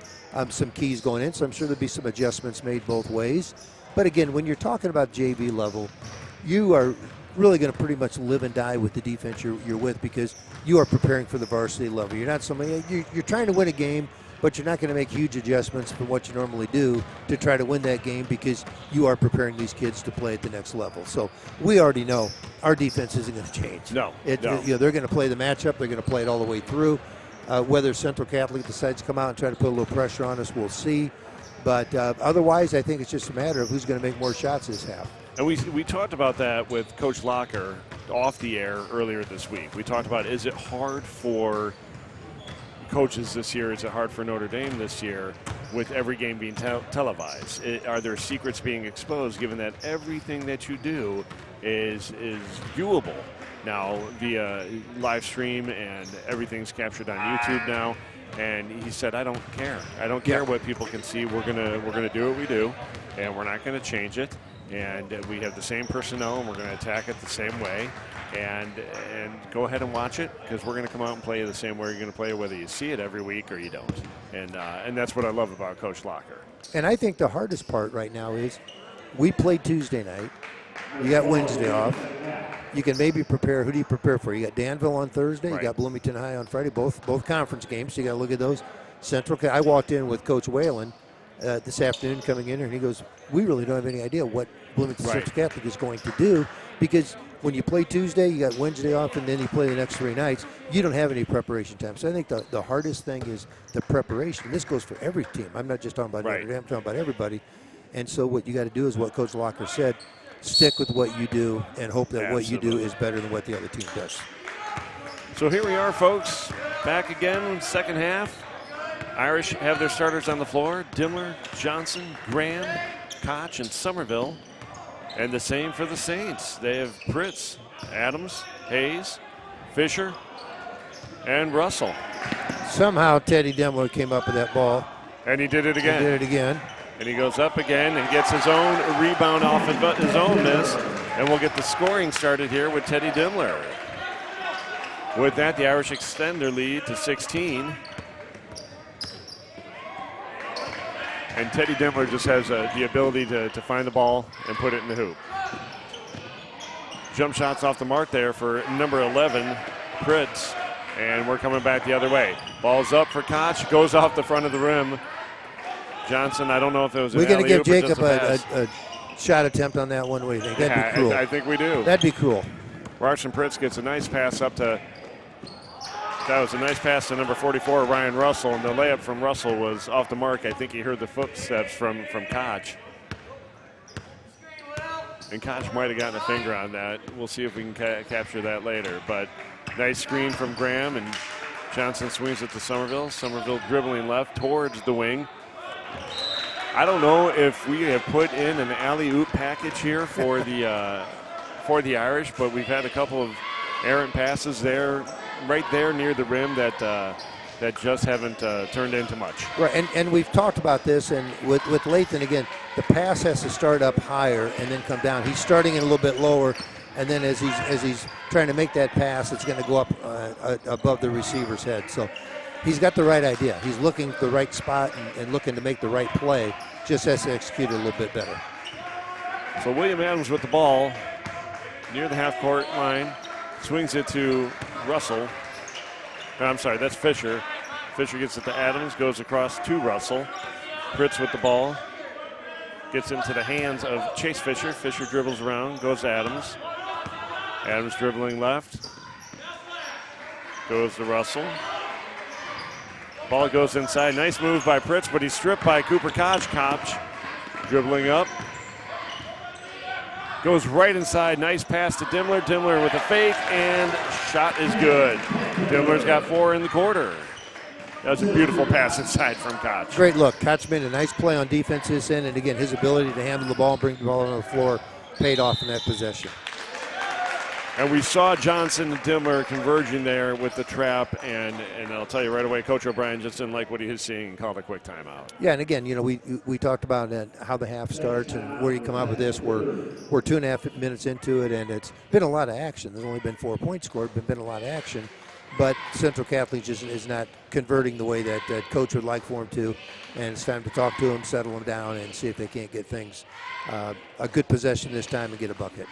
some keys going in. So I'm sure there'll be some adjustments made both ways. But again, when you're talking about JV level, you are really going to pretty much live and die with the defense you're with, because you are preparing for the varsity level. You're not somebody, you're trying to win a game, but you're not going to make huge adjustments from what you normally do to try to win that game, because you are preparing these kids to play at the next level. So we already know our defense isn't going to change. No. They're going to play the matchup. They're going to play it all the way through. Whether Central Catholic decides to come out and try to put a little pressure on us, we'll see. But otherwise, I think it's just a matter of who's going to make more shots this half. And we talked about that with Coach Locker off the air earlier this week. We talked about, is it hard for coaches this year? Is it hard for Notre Dame this year with every game being televised? Are there secrets being exposed, given that everything that you do is viewable now via live stream, and everything's captured on YouTube now? And he said, I don't care. I don't care what people can see. We're gonna do what we do, and we're not gonna change it. And we have the same personnel, and we're going to attack it the same way. And go ahead and watch it, because we're going to come out and play the same way you're going to play, whether you see it every week or you don't. And that's what I love about Coach Locker. And I think the hardest part right now is we played Tuesday night. You got Wednesday off. You can maybe prepare. Who do you prepare for? You got Danville on Thursday. Right. You got Bloomington High on Friday. Both conference games. So you got to look at those. I walked in with Coach Whalen this afternoon coming in here, and he goes, we really don't have any idea what Bloomington Right. Central Catholic is going to do, because when you play Tuesday, you got Wednesday off, and then you play the next 3 nights, you don't have any preparation time. So I think the hardest thing is the preparation. This goes for every team. I'm not just talking about Right. Notre Dame, I'm talking about everybody. And so what you got to do is what Coach Locker said, stick with what you do and hope that what you do is better than what the other team does. So here we are, folks, back again, second half. Irish have their starters on the floor: Dimmler, Johnson, Graham, Koch, and Somerville. And the same for the Saints. They have Pritz, Adams, Hayes, Fisher, and Russell. Somehow Teddy Dimmler came up with that ball. And he did it again. He did it again. And he goes up again and gets his own rebound off his own miss. And we'll get the scoring started here with Teddy Dimmler. With that, the Irish extend their lead to 16. And Teddy Dimmler just has the ability to find the ball and put it in the hoop. Jump shots off the mark there for number 11, Pritz. And we're coming back the other way. Ball's up for Koch, goes off the front of the rim. Johnson, I don't know if it was an We're going to give alley-oop or Jacob just a shot attempt on that one. What do you think? That'd be cruel. I think we do. That'd be cruel. Larson Pritz gets a nice pass up to, that was a nice pass to number 44, Ryan Russell, and the layup from Russell was off the mark. I think he heard the footsteps from Koch. And Koch might have gotten a finger on that. We'll see if we can capture that later. But nice screen from Graham, and Johnson swings it to Somerville. Somerville dribbling left towards the wing. I don't know if we have put in an alley-oop package here for the Irish, but we've had a couple of errant passes there, right there near the rim that just haven't turned into much. Right, and we've talked about this, and with Lathan, again, the pass has to start up higher and then come down. He's starting it a little bit lower, and then as he's trying to make that pass, it's going to go up above the receiver's head. So he's got the right idea. He's looking at the right spot and looking to make the right play. Just has to execute it a little bit better. So William Adams with the ball near the half-court line. Swings it to Russell. No, I'm sorry, that's Fisher. Fisher gets it to Adams, goes across to Russell. Pritz with the ball. Gets into the hands of Chase Fisher. Fisher dribbles around, goes to Adams. Adams dribbling left. Goes to Russell. Ball goes inside. Nice move by Pritz, but he's stripped by Cooper Koch. Koch dribbling up. Goes right inside. Nice pass to Dimmler. Dimmler with a fake, and shot is good. Dimmler's got 4 in the quarter. That was a beautiful pass inside from Koch. Great look. Koch made a nice play on defense this end, and again, his ability to handle the ball and bring the ball on the floor paid off in that possession. And we saw Johnson and Dimmler converging there with the trap, and I'll tell you right away, Coach O'Brien just didn't like what he was seeing and called a quick timeout. Yeah, and again, you know, we talked about how the half starts and where you come out with this. We're 2.5 minutes into it, and it's been a lot of action. There's only been 4 points scored, but been a lot of action. But Central Catholic just is not converting the way that Coach would like for him to, and it's time to talk to him, settle him down, and see if they can't get things a good possession this time and get a bucket.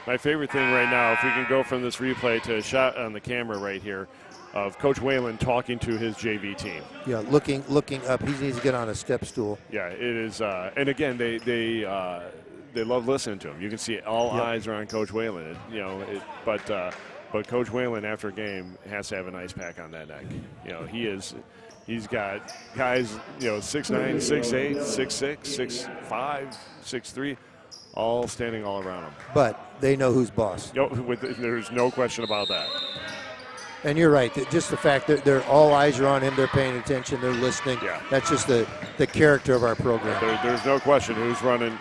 My favorite thing right now, if we can go from this replay to a shot on the camera right here of Coach Whalen talking to his JV team. Yeah, looking up. He needs to get on a step stool. Yeah, it is. And again, they love listening to him. You can see all eyes are on Coach Whalen. But Coach Whalen after a game has to have an ice pack on that neck. You know, he's got guys, 6'9", 6'8", 6'6", 6'5", 6'3", all standing all around him. But they know who's boss. There's no question about that. And you're right. Just the fact that they're all eyes are on him, they're paying attention, they're listening. Yeah. That's just the character of our program. There's no question who's running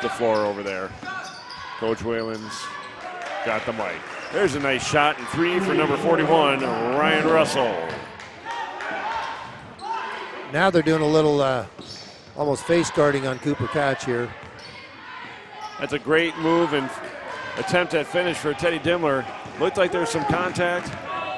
the floor over there. Coach Whalen's got the mic. There's a nice shot and 3 for number 41, Ryan Russell. Now they're doing a little almost face guarding on Cooper Koch here. That's a great move and attempt at finish for Teddy Dimmler. Looked like there's some contact,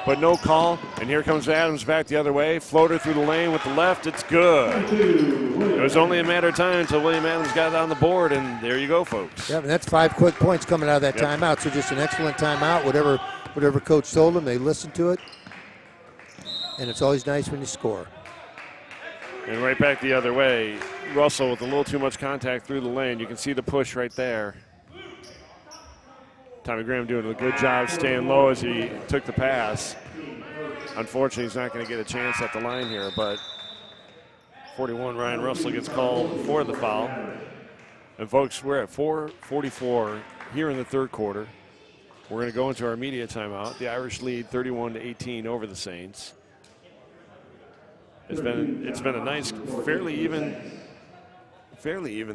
but no call. And here comes Adams back the other way. Floater through the lane with the left. It's good. It was only a matter of time until William Adams got it on the board, and there you go, folks. Yeah, and that's 5 quick points coming out of that timeout. So just an excellent timeout. Whatever coach told them, they listened to it. And it's always nice when you score. And right back the other way. Russell with a little too much contact through the lane. You can see the push right there. Tommy Graham doing a good job staying low as he took the pass. Unfortunately, he's not going to get a chance at the line here, but 41, Ryan Russell gets called for the foul. And folks, we're at 4:44 here in the third quarter. We're going to go into our media timeout. The Irish lead 31-18 over the Saints. It's been a nice, fairly even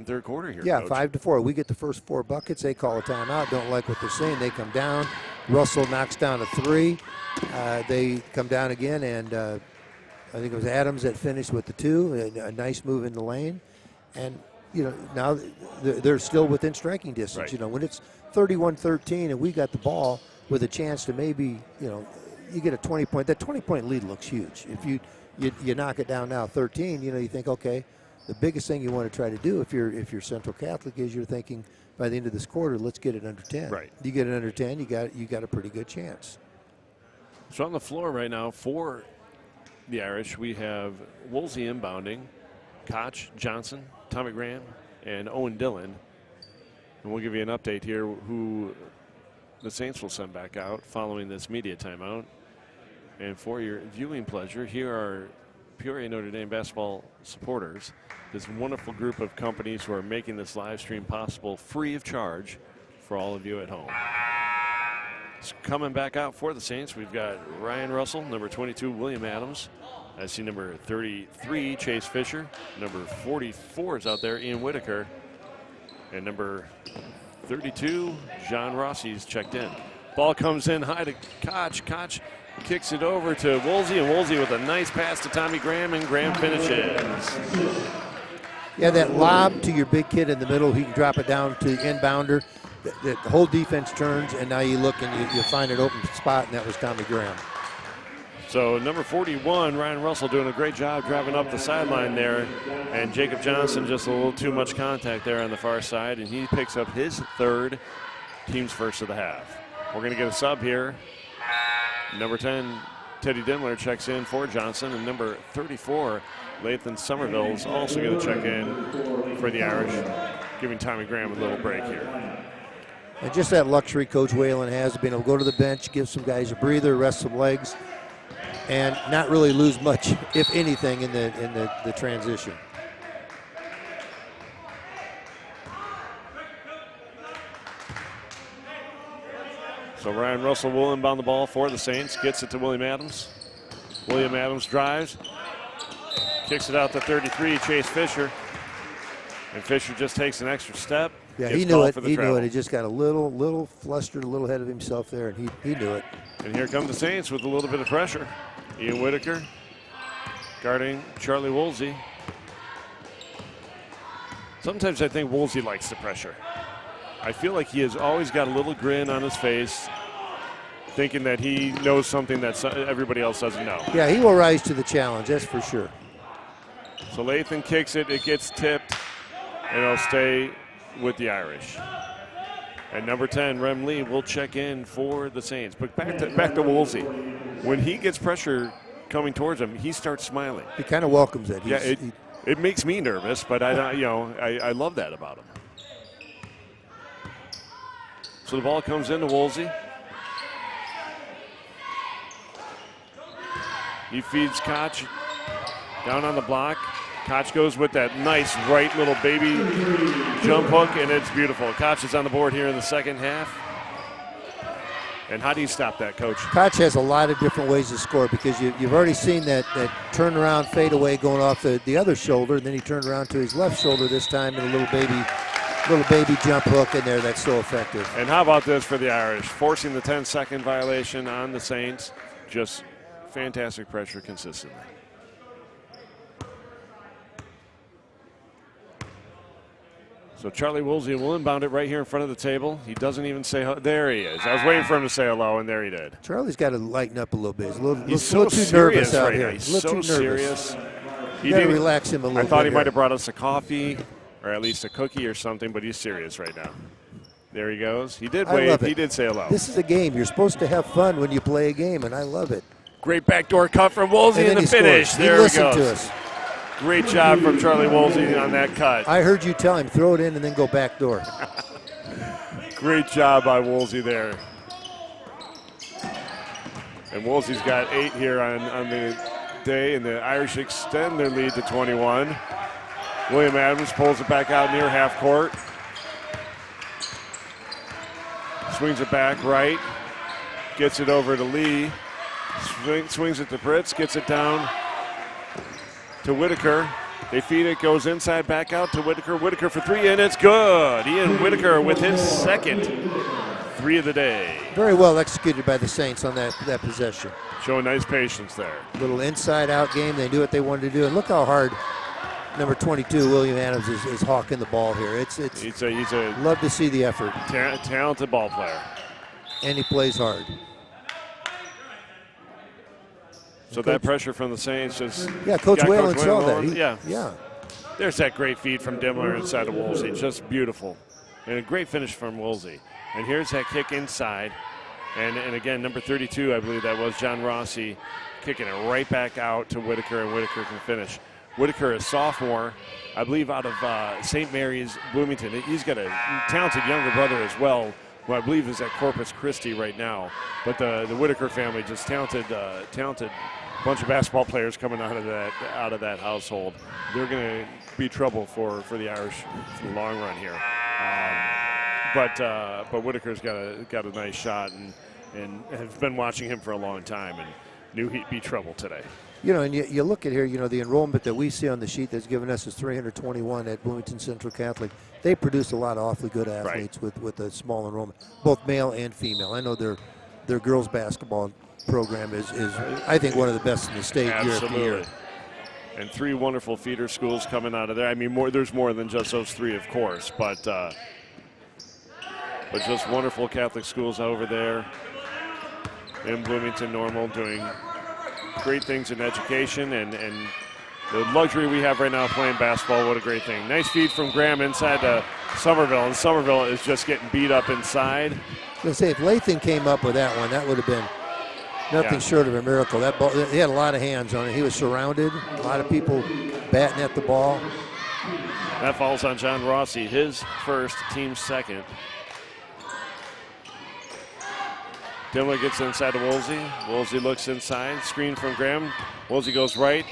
third quarter here. Yeah, Coach. 5-4. We get the first 4 buckets. They call a timeout. Don't like what they're saying. They come down. Russell knocks down a 3. They come down again, and I think it was Adams that finished with the 2. A nice move in the lane, and now they're still within striking distance. Right. When it's 31-13 and we got the ball with a chance to maybe you get a 20-point. That 20-point lead looks huge. If you knock it down now 13, you think, okay, the biggest thing you want to try to do if you're Central Catholic is you're thinking by the end of this quarter, let's get it under 10. Right. You get it under 10, you got a pretty good chance. So on the floor right now for the Irish, we have Woolsey inbounding, Koch, Johnson, Tommy Graham, and Owen Dillon. And we'll give you an update here who the Saints will send back out following this media timeout. And for your viewing pleasure, here are Peoria Notre Dame basketball supporters, this wonderful group of companies who are making this live stream possible free of charge for all of you at home. So coming back out for the Saints, we've got Ryan Russell, number 22, William Adams. I see number 33, Chase Fisher. Number 44 is out there, Ian Whitaker. And number 32, John Rossi's checked in. Ball comes in high to Koch. Koch kicks it over to Woolsey, and Woolsey with a nice pass to Tommy Graham, and Graham finishes. Yeah, that lob to your big kid in the middle, he can drop it down to inbounder. The whole defense turns, and now you look and you find an open spot, and that was Tommy Graham. So number 41, Ryan Russell, doing a great job driving up the sideline there, and Jacob Johnson just a little too much contact there on the far side, and he picks up his 3rd, team's first of the half. We're going to get a sub here. Number 10, Teddy Denler checks in for Johnson, and number 34, Lathan Somerville is also going to check in for the Irish, giving Tommy Graham a little break here. And just that luxury Coach Whalen has, being able to go to the bench, give some guys a breather, rest some legs, and not really lose much, if anything, in the transition. So Ryan Russell will inbound the ball for the Saints, gets it to William Adams. William Adams drives, kicks it out to 33, Chase Fisher. And Fisher just takes an extra step. Yeah, he knew it. He knew it. He just got a little flustered, a little ahead of himself there, and he knew it. And here come the Saints with a little bit of pressure. Ian Whitaker guarding Charlie Woolsey. Sometimes I think Woolsey likes the pressure. I feel like he has always got a little grin on his face, thinking that he knows something that everybody else doesn't know. Yeah, he will rise to the challenge, that's for sure. So Lathan kicks it, it gets tipped, and it'll stay with the Irish. And number 10, Rem Lee, will check in for the Saints. But back to Woolsey. When he gets pressure coming towards him, he starts smiling. He kind of welcomes it. It makes me nervous, but I love that about him. So the ball comes into Woolsey. He feeds Koch down on the block. Koch goes with that nice right little baby jump hook, and it's beautiful. Koch is on the board here in the second half. And how do you stop that, Coach? Koch has a lot of different ways to score, because you've already seen that turnaround fadeaway going off the other shoulder, and then he turned around to his left shoulder this time, and a little baby jump hook in there that's so effective. And how about this for the Irish? Forcing the 10-second violation on the Saints. Just fantastic pressure consistently. So Charlie Woolsey will inbound it right here in front of the table. He doesn't even say hello. There he is. I was waiting for him to say hello, and there he did. Charlie's got to lighten up a little bit. He's a little too nervous out here. He's so serious. You got to relax him a little bit. I thought he might have brought us a coffee or at least a cookie or something, but he's serious right now. There he goes. He did wave. He did say hello. This is a game. You're supposed to have fun when you play a game, and I love it. Great backdoor cut from Woolsey in the finish. There he goes. To us. Great job from Charlie Woolsey on that cut. I heard you tell him, throw it in and then go back door. Great job by Woolsey there. And Woolsey's got 8 here on the day, and the Irish extend their lead to 21. William Adams pulls it back out near half court. Swings it back right. Gets it over to Lee. Swings it to Pritz. Gets it down to Whitaker. They feed it, goes inside, back out to Whitaker. Whitaker for 3, and it's good. Ian Whitaker with his second 3 of the day. Very well executed by the Saints on that possession. Showing nice patience there. Little inside-out game. They knew what they wanted to do, and look how hard number 22, William Adams, is hawking the ball here. He's a love to see the effort. Talented ball player. And he plays hard. So that pressure from the Saints just Coach Whalen saw that. Yeah. There's that great feed from Dimmler inside of Woolsey. Just beautiful. And a great finish from Woolsey. And here's that kick inside. And again, number 32, I believe that was John Rossi, kicking it right back out to Whitaker, and Whitaker can finish. Whitaker, a sophomore, I believe out of St. Mary's, Bloomington. He's got a talented younger brother as well, who I believe is at Corpus Christi right now. But the Whitaker family, just talented bunch of basketball players coming out of that household. They're going to be trouble for the Irish for the long run here. But Whitaker's got a nice shot, and has been watching him for a long time and knew he'd be trouble today. You know, and you look at here, you know, the enrollment that we see on the sheet that's given us is 321 at Bloomington Central Catholic. They produce a lot of awfully good athletes with a small enrollment, both male and female. I know their girls basketball program is I think one of the best in the state year after year. And 3 wonderful feeder schools coming out of there. I mean, there's more than just those 3, of course, but just wonderful Catholic schools over there in Bloomington Normal, doing great things in education, and the luxury we have right now playing basketball. What a great thing. Nice feed from Graham inside to Somerville, and Somerville is just getting beat up inside. I was going to say, if Lathan came up with that one, that would have been nothing short of a miracle. That ball, he had a lot of hands on it. He was surrounded, a lot of people batting at the ball. That falls on John Rossi, his first, team second. Dimmler gets inside to Woolsey. Woolsey looks inside. Screen from Graham. Woolsey goes right.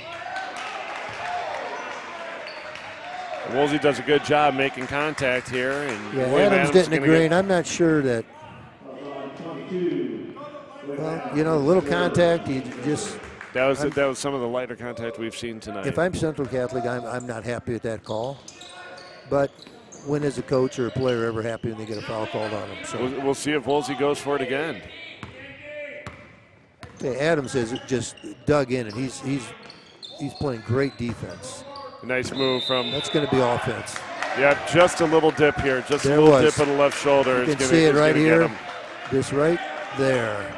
Woolsey does a good job making contact here. And Adams didn't agree, and I'm not sure that. Well, you know, a little contact. He just. That was some of the lighter contact we've seen tonight. If I'm Central Catholic, I'm not happy with that call. But when is a coach or a player ever happy when they get a foul called on them? So we'll see if Woolsey goes for it again. Adams has just dug in, and he's playing great defense. Nice move from. That's going to be offense. Yeah, just a little dip here, just a little dip of the left shoulder. You can see it right here, just right there.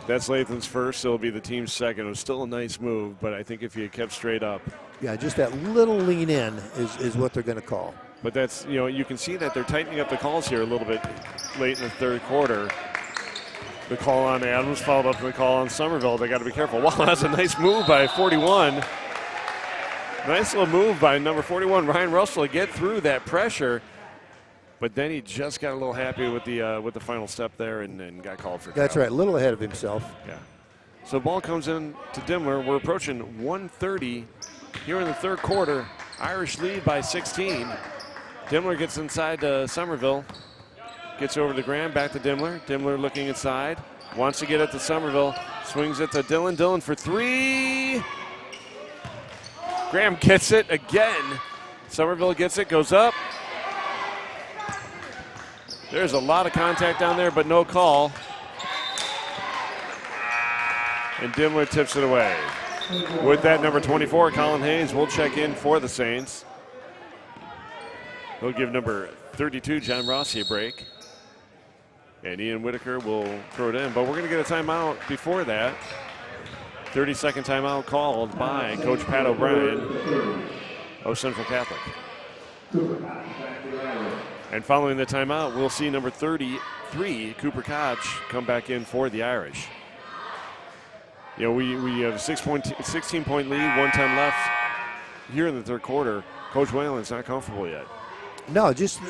That's Lathan's first. It'll be the team's second. It was still a nice move, but I think if he had kept straight up. Yeah, just that little lean in is what they're going to call. But that's, you know, you can see that they're tightening up the calls here a little bit late in the third quarter. The call on Adams followed up with the call on Somerville. They got to be careful. Wow, that's a nice move by 41. Nice little move by number 41, Ryan Russell, to get through that pressure. But then he just got a little happy with the final step there and got called for foul. That's right, a little ahead of himself. Yeah. So ball comes in to Dimmler. We're approaching 1:30 here in the third quarter. Irish lead by 16. Dimmler gets inside to Somerville. Gets over to Graham, back to Dimmler. Dimmler looking inside. Wants to get it to Somerville. Swings it to Dillon. Dillon for 3. Graham gets it again. Somerville gets it, goes up. There's a lot of contact down there, but no call. And Dimmler tips it away. With that, number 24, Colin Hayes, will check in for the Saints. He'll give number 32, John Rossi, a break. And Ian Whitaker will throw it in. But we're going to get a timeout before that. 30-second timeout called by Coach Pat O'Brien of Central Catholic. And following the timeout, we'll see number 33, Cooper Koch, come back in for the Irish. You know, we have a 16-point lead, 1:10 left here in the third quarter. Coach Whalen's not comfortable yet. No, just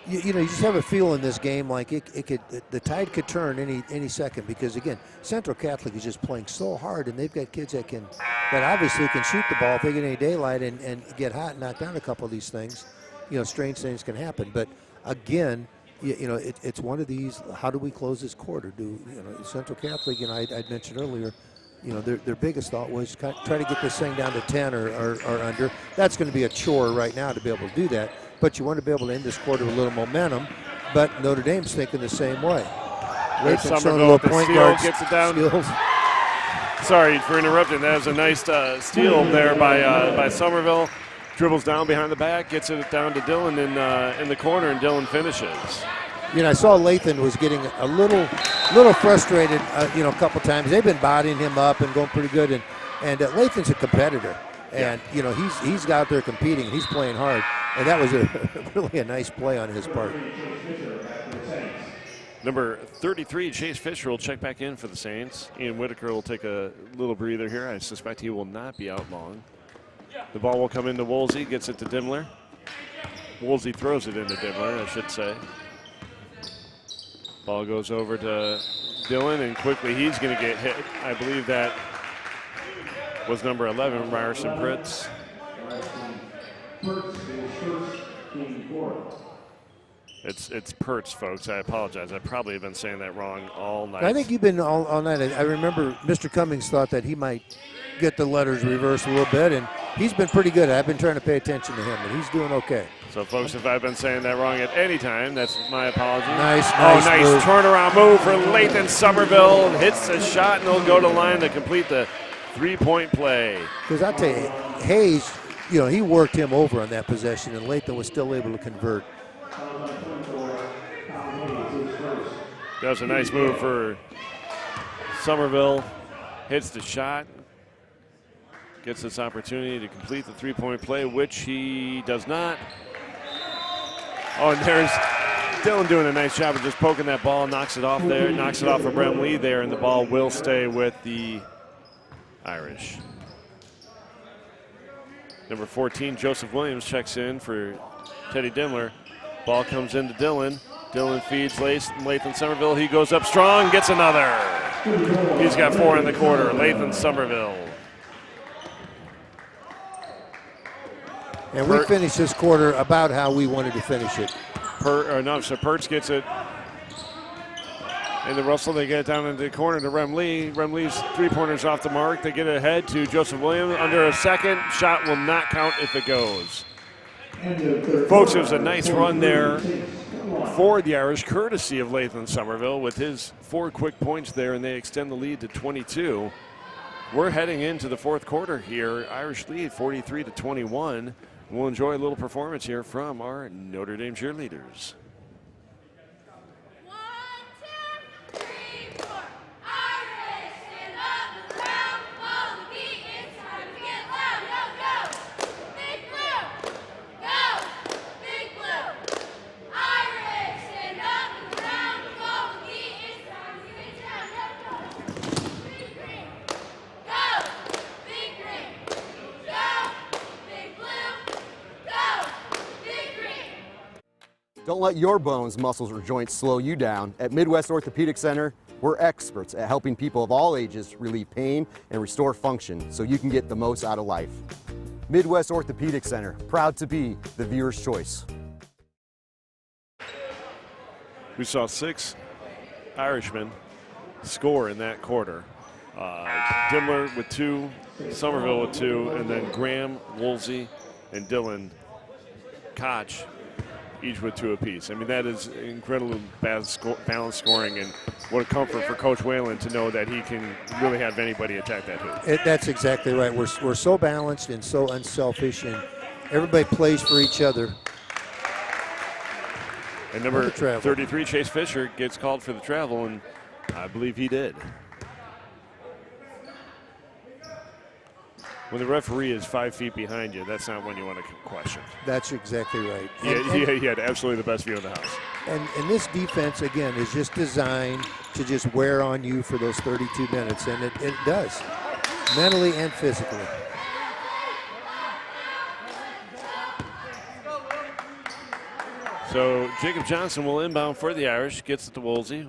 you know, you just have a feel in this game like the tide could turn any second, because again, Central Catholic is just playing so hard, and they've got kids that obviously can shoot the ball if they get any daylight and get hot and knock down a couple of these things. You know, strange things can happen. But again, you know, it's one of these. How do we close this quarter? Central Catholic? You know, I'd mentioned earlier. You know, their biggest thought was try to get this thing down to 10 or under. That's going to be a chore right now to be able to do that. But you want to be able to end this quarter with a little momentum. But Notre Dame's thinking the same way. Somerville showing a little point guard gets it down. Skills. Sorry for interrupting. That was a nice steal there by Somerville. Dribbles down behind the back, gets it down to Dylan in the corner, and Dylan finishes. You know, I saw Lathan was getting a little frustrated, you know, a couple times. They've been bodying him up and going pretty good, and Lathan's a competitor, and you know he's out there competing. He's playing hard, and that was really a nice play on his part. Number 33, Chase Fisher, will check back in for the Saints. Ian Whitaker will take a little breather here. I suspect he will not be out long. The ball will come into Woolsey, gets it to Dimmler. Woolsey throws it into Dimmler, I should say. Ball goes over to Dylan, and quickly he's going to get hit. I believe that was number 11, Ryerson Pritz. It's Pertz, folks. I apologize. I probably have been saying that wrong all night. I think you've been all night. I remember Mr. Cummings thought that he might get the letters reversed a little bit, and he's been pretty good. I've been trying to pay attention to him, and he's doing okay. So, folks, if I've been saying that wrong at any time, that's my apology. Nice nice turnaround move for Lathan Somerville. Hits the shot, and he'll go to line to complete the three-point play. Because I'll tell you, Hayes, you know, he worked him over on that possession, and Lathan was still able to convert. That was a nice move for Somerville. Hits the shot. Gets this opportunity to complete the three-point play, which he does not. Oh, and there's Dylan doing a nice job of just poking that ball, knocks it off there, knocks it off of Brem Lee there, and the ball will stay with the Irish. Number 14, Joseph Williams, checks in for Teddy Dimmler. Ball comes into Dylan. Dylan feeds Lathan Somerville. He goes up strong, gets another. He's got 4 in the quarter. Lathan Somerville. And we finished this quarter about how we wanted to finish it. So Pertz gets it in the Russell. They get it down into the corner to Rem Lee. Rem Lee's three-pointers off the mark. They get it ahead to Joseph Williams. Under a second, shot will not count if it goes. Folks, it was a nice run there for the Irish, courtesy of Lathan Somerville with his 4 quick points there, and they extend the lead to 22. We're heading into the fourth quarter here. Irish lead 43-21. We'll enjoy a little performance here from our Notre Dame cheerleaders. 1, 2, 3, 4. Irish, stand up, around, follow the beat. It's time to get loud. Go, go. Big blue. Go. Big blue. Irish, stand up, around, follow the beat. It's time to get down. Go, go. Big green. Go. Big green. Go. Big blue. Go. Big green. Don't let your bones, muscles, or joints slow you down. At Midwest Orthopedic Center, we're experts at helping people of all ages relieve pain and restore function so you can get the most out of life. Midwest Orthopedic Center, proud to be the viewer's choice. We saw 6 Irishmen score in that quarter. Dimmler with 2, Somerville with 2, and then Graham, Woolsey, and Dylan Koch each with 2 apiece. I mean, that is incredibly balanced scoring, and what a comfort for Coach Whalen to know that he can really have anybody attack that hoop. That's exactly right. We're so balanced and so unselfish, and everybody plays for each other. And number 33, Chase Fisher, gets called for the travel, and I believe he did. when the referee is 5 feet behind you, that's not when you want to question. That's exactly right. He had absolutely the best view of the house. And this defense, again, is just designed to just wear on you for those 32 minutes, and it does, mentally and physically. So Jacob Johnson will inbound for the Irish, gets it to Woolsey.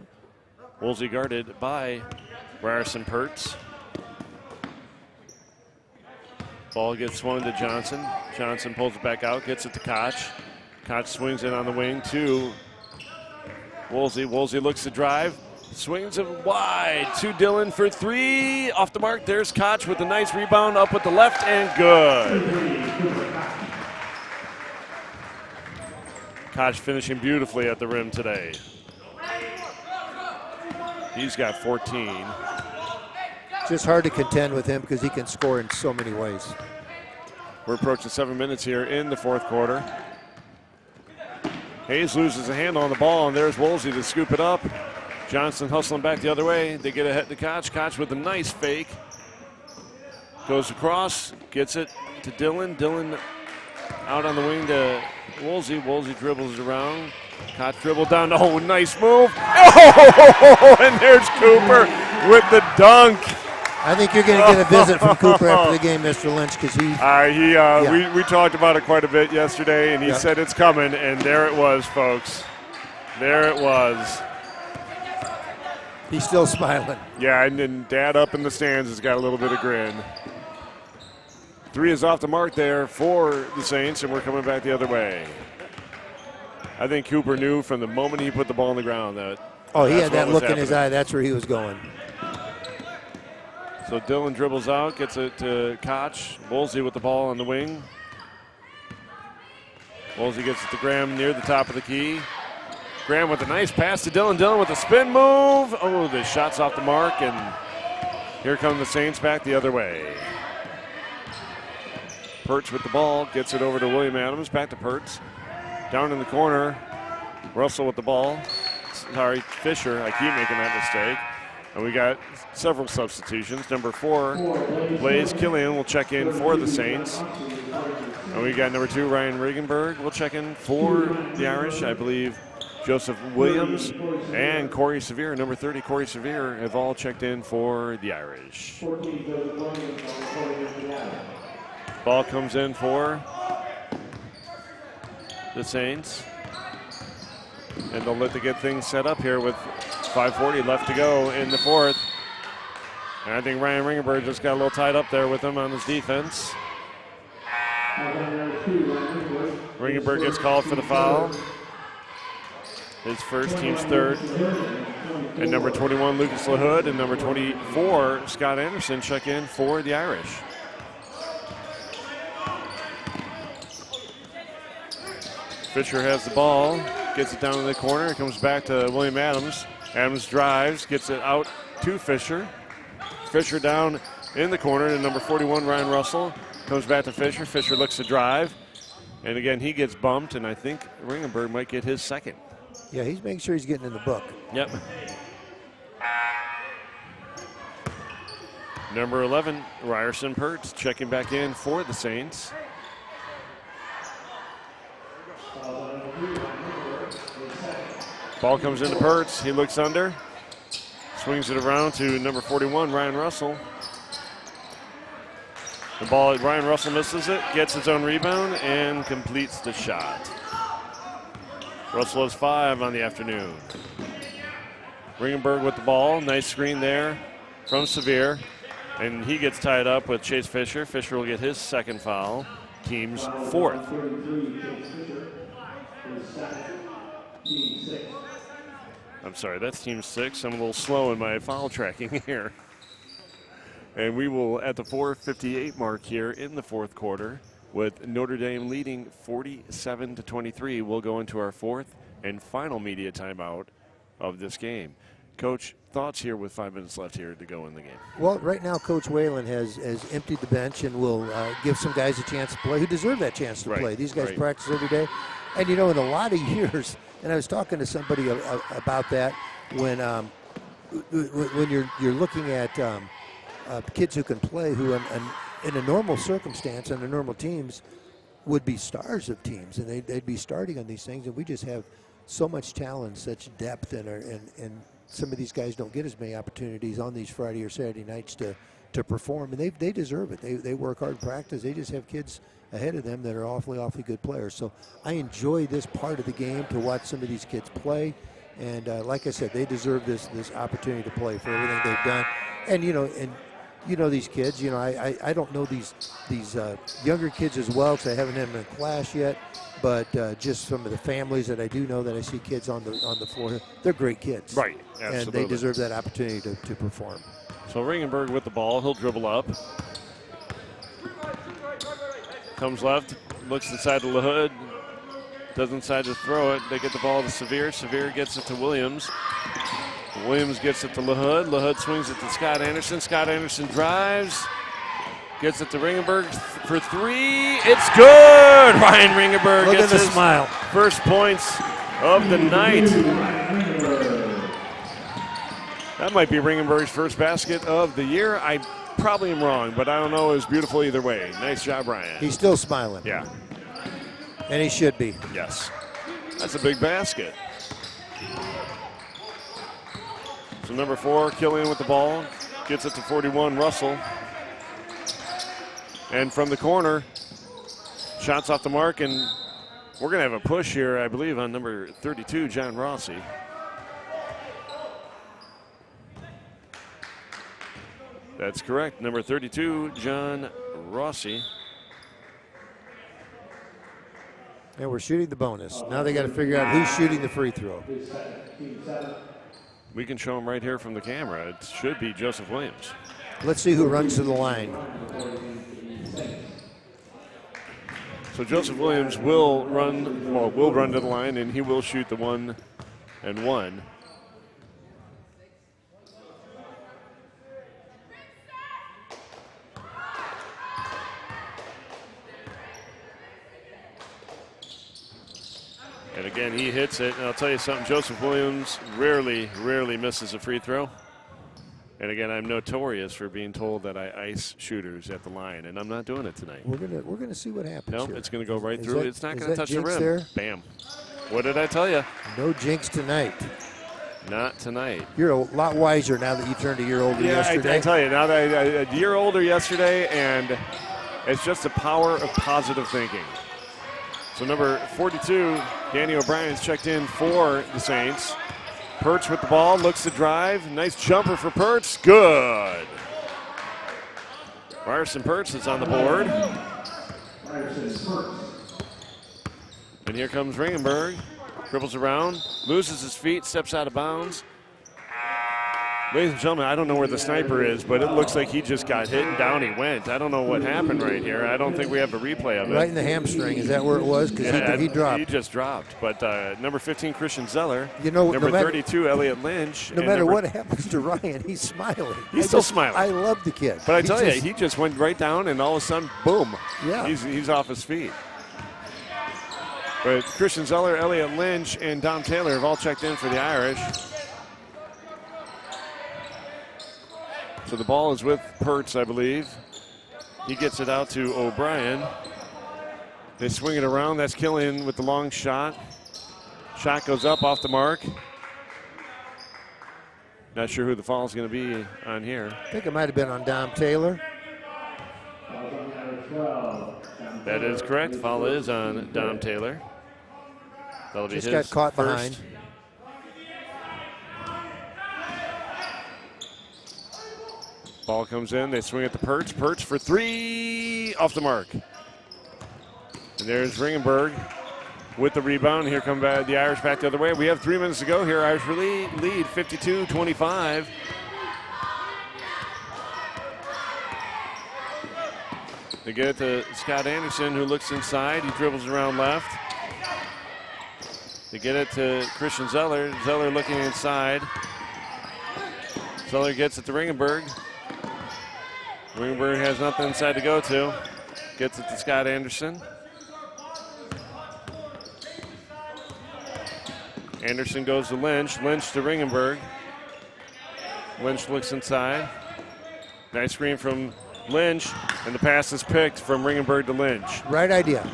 Woolsey guarded by Ryerson Pertz. Ball gets swung to Johnson. Johnson pulls it back out, gets it to Koch. Koch swings it on the wing to Woolsey. Woolsey looks to drive, swings it wide to Dillon for 3. Off the mark, there's Koch with a nice rebound up with the left and good. Koch finishing beautifully at the rim today. He's got 14. Just hard to contend with him because he can score in so many ways. We're approaching 7 minutes here in the fourth quarter. Hayes loses a handle on the ball, and there's Woolsey to scoop it up. Johnson hustling back the other way. They get ahead to Koch. Koch with a nice fake. Goes across, gets it to Dillon. Dillon out on the wing to Woolsey. Woolsey dribbles around. Koch dribbled down. Oh, nice move. Oh, and there's Cooper with the dunk. I think you're going to get a visit from Cooper after the game, Mr. Lynch, because we talked about it quite a bit yesterday, and he said it's coming, and there it was, folks. There it was. He's still smiling. Yeah, and then Dad up in the stands has got a little bit of grin. 3 is off the mark there for the Saints, and we're coming back the other way. I think Cooper knew from the moment he put the ball on the ground that. Oh, he had that look in his eye. That's where he was going. So Dillon dribbles out, gets it to Koch. Woolsey with the ball on the wing. Woolsey gets it to Graham near the top of the key. Graham with a nice pass to Dillon. Dillon with a spin move. Oh, the shot's off the mark, and here come the Saints back the other way. Pertz with the ball, gets it over to William Adams. Back to Pertz. Down in the corner, Russell with the ball. Sorry, Fisher. I keep making that mistake. And we got several substitutions. Number 4, Blaze Killian will check in for the Saints. And we got number 2, Ryan Regenberg will check in for the Irish. I believe Joseph Williams and Corey Sevier, number 30, Corey Sevier, have all checked in for the Irish. Ball comes in for the Saints. And they'll look to get things set up here with 5:40 left to go in the fourth. And I think Ryan Ringenberg just got a little tied up there with him on his defense. Ringenberg gets called for the foul. His first, team's third. And number 21, Lucas LaHood, and number 24, Scott Anderson, check in for the Irish. Fisher has the ball, gets it down in the corner. It comes back to William Adams. Adams drives, gets it out to Fisher. Fisher down in the corner to number 41, Ryan Russell. Comes back to Fisher. Fisher looks to drive. And again, he gets bumped, and I think Ringenberg might get his second. Yeah, he's making sure he's getting in the book. Yep. Number 11, Ryerson Pertz, checking back in for the Saints. Ball comes into Pertz. He looks under. Swings it around to number 41, Ryan Russell. The ball, Ryan Russell misses it, gets his own rebound, and completes the shot. Russell has 5 on the afternoon. Ringenberg with the ball. Nice screen there from Sevier. And he gets tied up with Chase Fisher. Fisher will get his second foul. Team's 4th. I'm sorry, that's team 6. I'm a little slow in my foul tracking here. And we will, at the 4:58 mark here in the fourth quarter, with Notre Dame leading 47-23, we'll go into our 4th and final media timeout of this game. Coach, thoughts here with 5 minutes left here to go in the game? Well, right now, Coach Whalen has emptied the bench and will give some guys a chance to play who deserve that chance to play. These guys practice every day. And, you know, in a lot of years, and I was talking to somebody about that, when you're looking at kids who can play, who in a normal circumstance, under normal teams, would be stars of teams, and they'd be starting on these things, and we just have so much talent, such depth, and some of these guys don't get as many opportunities on these Friday or Saturday nights to perform, and they deserve it. They work hard in practice. They just have kids ahead of them that are awfully good players. So I enjoy this part of the game, to watch some of these kids play, and like I said, they deserve this opportunity to play for everything they've done. And these kids. I don't know these younger kids as well, because I haven't had them in class yet. But just some of the families that I do know, that I see kids on the floor, they're great kids. Right, absolutely. And they deserve that opportunity to perform. So Ringenberg with the ball. He'll dribble up. Comes left, looks inside to LaHood. Doesn't decide to throw it. They get the ball to Sevier. Sevier gets it to Williams. Williams gets it to LaHood. LaHood swings it to Scott Anderson. Scott Anderson drives. Gets it to Ringenberg for three. It's good! Ryan Ringenberg Look gets at the his smile. first points of the night. That might be Ringenberg's first basket of the year. I probably am wrong, but I don't know. It was beautiful either way. Nice job, Ryan. He's still smiling. Yeah. And he should be. Yes. That's a big basket. So number 4, Killian with the ball. Gets it to 41, Russell. And from the corner, shots off the mark, and we're going to have a push here, I believe, on number 32, John Rossi. That's correct. Number 32, John Rossi. And we're shooting the bonus. Now they got to figure out who's shooting the free throw. We can show him right here from the camera. It should be Joseph Williams. Let's see who runs to the line. So Joseph Williams will run to the line, and he will shoot the 1 and 1. And again, he hits it. And I'll tell you something, Joseph Williams rarely misses a free throw. And again, I'm notorious for being told that I ice shooters at the line, and I'm not doing it tonight. We're gonna see what happens. No, here. it's gonna go right Is through. that- It's not is gonna that touch the jinx rim. there? Bam. What did I tell you? No jinx tonight. Not tonight. You're a lot wiser now that you turned a year older Yeah, yesterday. I tell you, now that a year older yesterday, and it's just the power of positive thinking. So number 42, Danny O'Brien's checked in for the Saints. Pertz with the ball, looks to drive. Nice jumper for Pertz. Good. Ryerson Pertz is on the board. And here comes Ringenberg. Dribbles around, loses his feet, steps out of bounds. Ladies and gentlemen, I don't know where the sniper is, but it looks like he just got hit and down he went. I don't know what happened right here. I don't think we have a replay of it. Right in the hamstring. Is that where it was? Because he dropped. He just dropped. But number 15, Christian Zeller. You know, number 32, Elliot Lynch. No matter what happens to Ryan, he's smiling. He's still smiling. I love the kid. But I tell you, he just went right down, and all of a sudden, boom. Yeah. He's off his feet. But Christian Zeller, Elliot Lynch, and Dom Taylor have all checked in for the Irish. So the ball is with Pertz, I believe. He gets it out to O'Brien. They swing it around. That's Killian with the long shot. Shot goes up off the mark. Not sure who the foul is going to be on here. I think it might have been on Dom Taylor. That is correct. Foul is on Dom Taylor. That'll be Just his got caught first. behind. Ball comes in. They swing at the Pertz. Pertz for three. Off the mark. And there's Ringenberg with the rebound. Here come the Irish back the other way. We have 3 minutes to go here. Irish lead 52-25. They get it to Scott Anderson, who looks inside. He dribbles around left. They get it to Christian Zeller. Zeller looking inside. Zeller gets it to Ringenberg. Ringenberg has nothing inside to go to. Gets it to Scott Anderson. Anderson goes to Lynch. Lynch to Ringenberg. Lynch looks inside. Nice screen from Lynch, and the pass is picked from Ringenberg to Lynch. Right idea.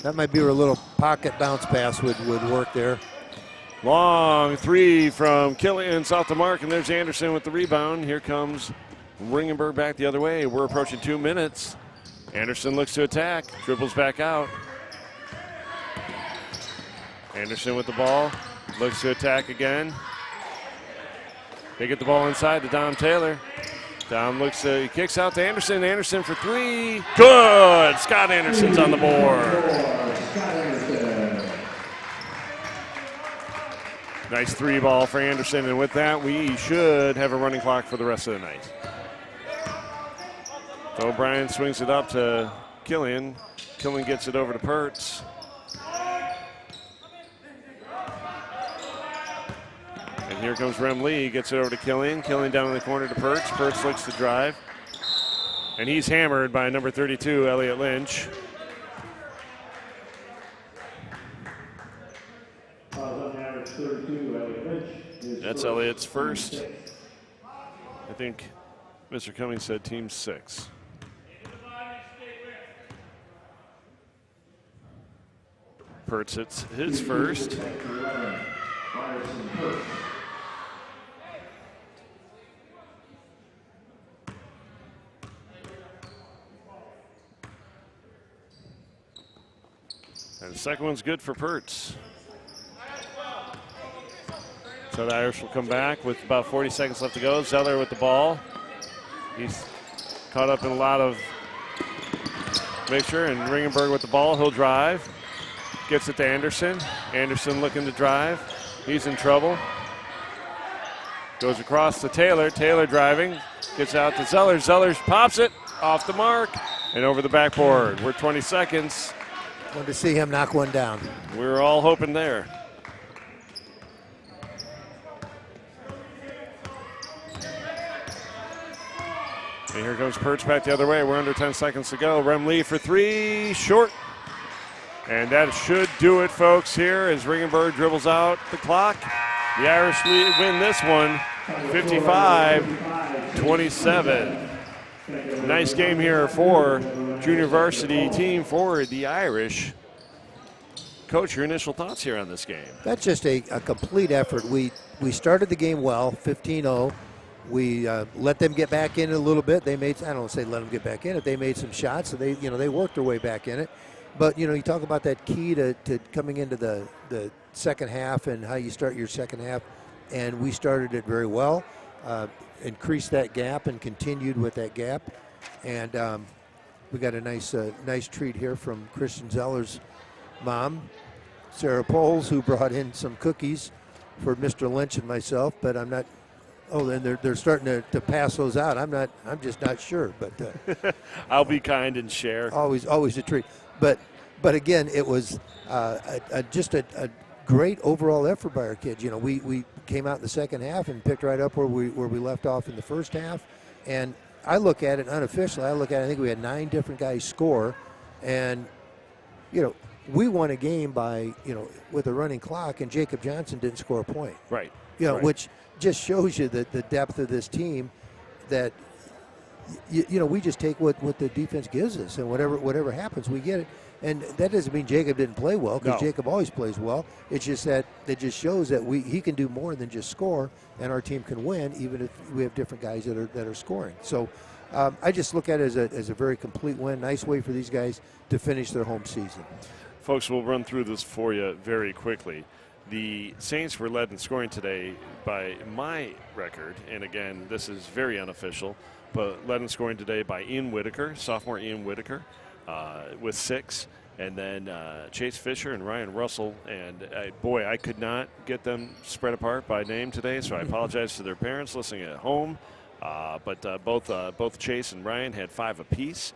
That might be where a little pocket bounce pass would work there. Long three from Killian's off the mark, and there's Anderson with the rebound. Here comes Ringenberg back the other way. We're approaching 2 minutes. Anderson looks to attack, dribbles back out. Anderson with the ball, looks to attack again. They get the ball inside to Dom Taylor. Dom looks, he kicks out to Anderson. Anderson for three. Good! Scott Anderson's on the board. Nice three ball for Anderson, and with that, we should have a running clock for the rest of the night. So O'Brien swings it up to Killian. Killian gets it over to Pertz. And here comes Rem Lee, gets it over to Killian. Killian down in the corner to Pertz. Pertz looks to drive. And he's hammered by number 32, Elliot Lynch. That's Elliot's first. I think Mr. Cummings said team 6. Pertz hits his first. And the second one's good for Pertz. So the Irish will come back with about 40 seconds left to go. Zeller with the ball. He's caught up in a lot of mixture, and Ringenberg with the ball. He'll drive. Gets it to Anderson. Anderson looking to drive. He's in trouble. Goes across to Taylor. Taylor driving. Gets out to Zeller. Zeller pops it off the mark and over the backboard. We're 20 seconds. Wanted to see him knock one down. We're all hoping there. And here comes Pertz back the other way. We're under 10 seconds to go. Rem Lee for three, short. And that should do it, folks, here as Ringenberg dribbles out the clock. The Irish win this one, 55-27. Nice game here for junior varsity team for the Irish. Coach, your initial thoughts here on this game? That's just a complete effort. We started the game well, 15-0. We let them get back in it a little bit. They made, I don't want to say let them get back in it. They made some shots, so they worked their way back in it. But, you talk about that key to coming into the second half and how you start your second half. And we started it very well, increased that gap and continued with that gap. And we got a nice treat here from Christian Zeller's mom, Sarah Poles, who brought in some cookies for Mr. Lynch and myself, but I'm not. Oh, then they're starting to pass those out. I'm just not sure, but I'll be kind and share. Always a treat. But again, it was just a great overall effort by our kids. We came out in the second half and picked right up where we left off in the first half. And I look at it unofficially. I think we had 9 different guys score, and we won a game by with a running clock, and Jacob Johnson didn't score a point. Right. Right. Which just shows you the depth of this team, that we just take what the defense gives us, and whatever happens, we get it. And that doesn't mean Jacob didn't play well, because Jacob always plays well. It's just that it just shows that he can do more than just score, and our team can win even if we have different guys that are scoring. So I just look at it as a very complete win. Nice way for these guys to finish their home season. Folks, we'll run through this for you very quickly. The Saints were led in scoring today by my record, and again, this is very unofficial, but led in scoring today by Ian Whitaker, sophomore Ian Whitaker, with 6, and then Chase Fisher and Ryan Russell. And boy, I could not get them spread apart by name today, so I apologize to their parents listening at home. But both Chase and Ryan had 5 apiece.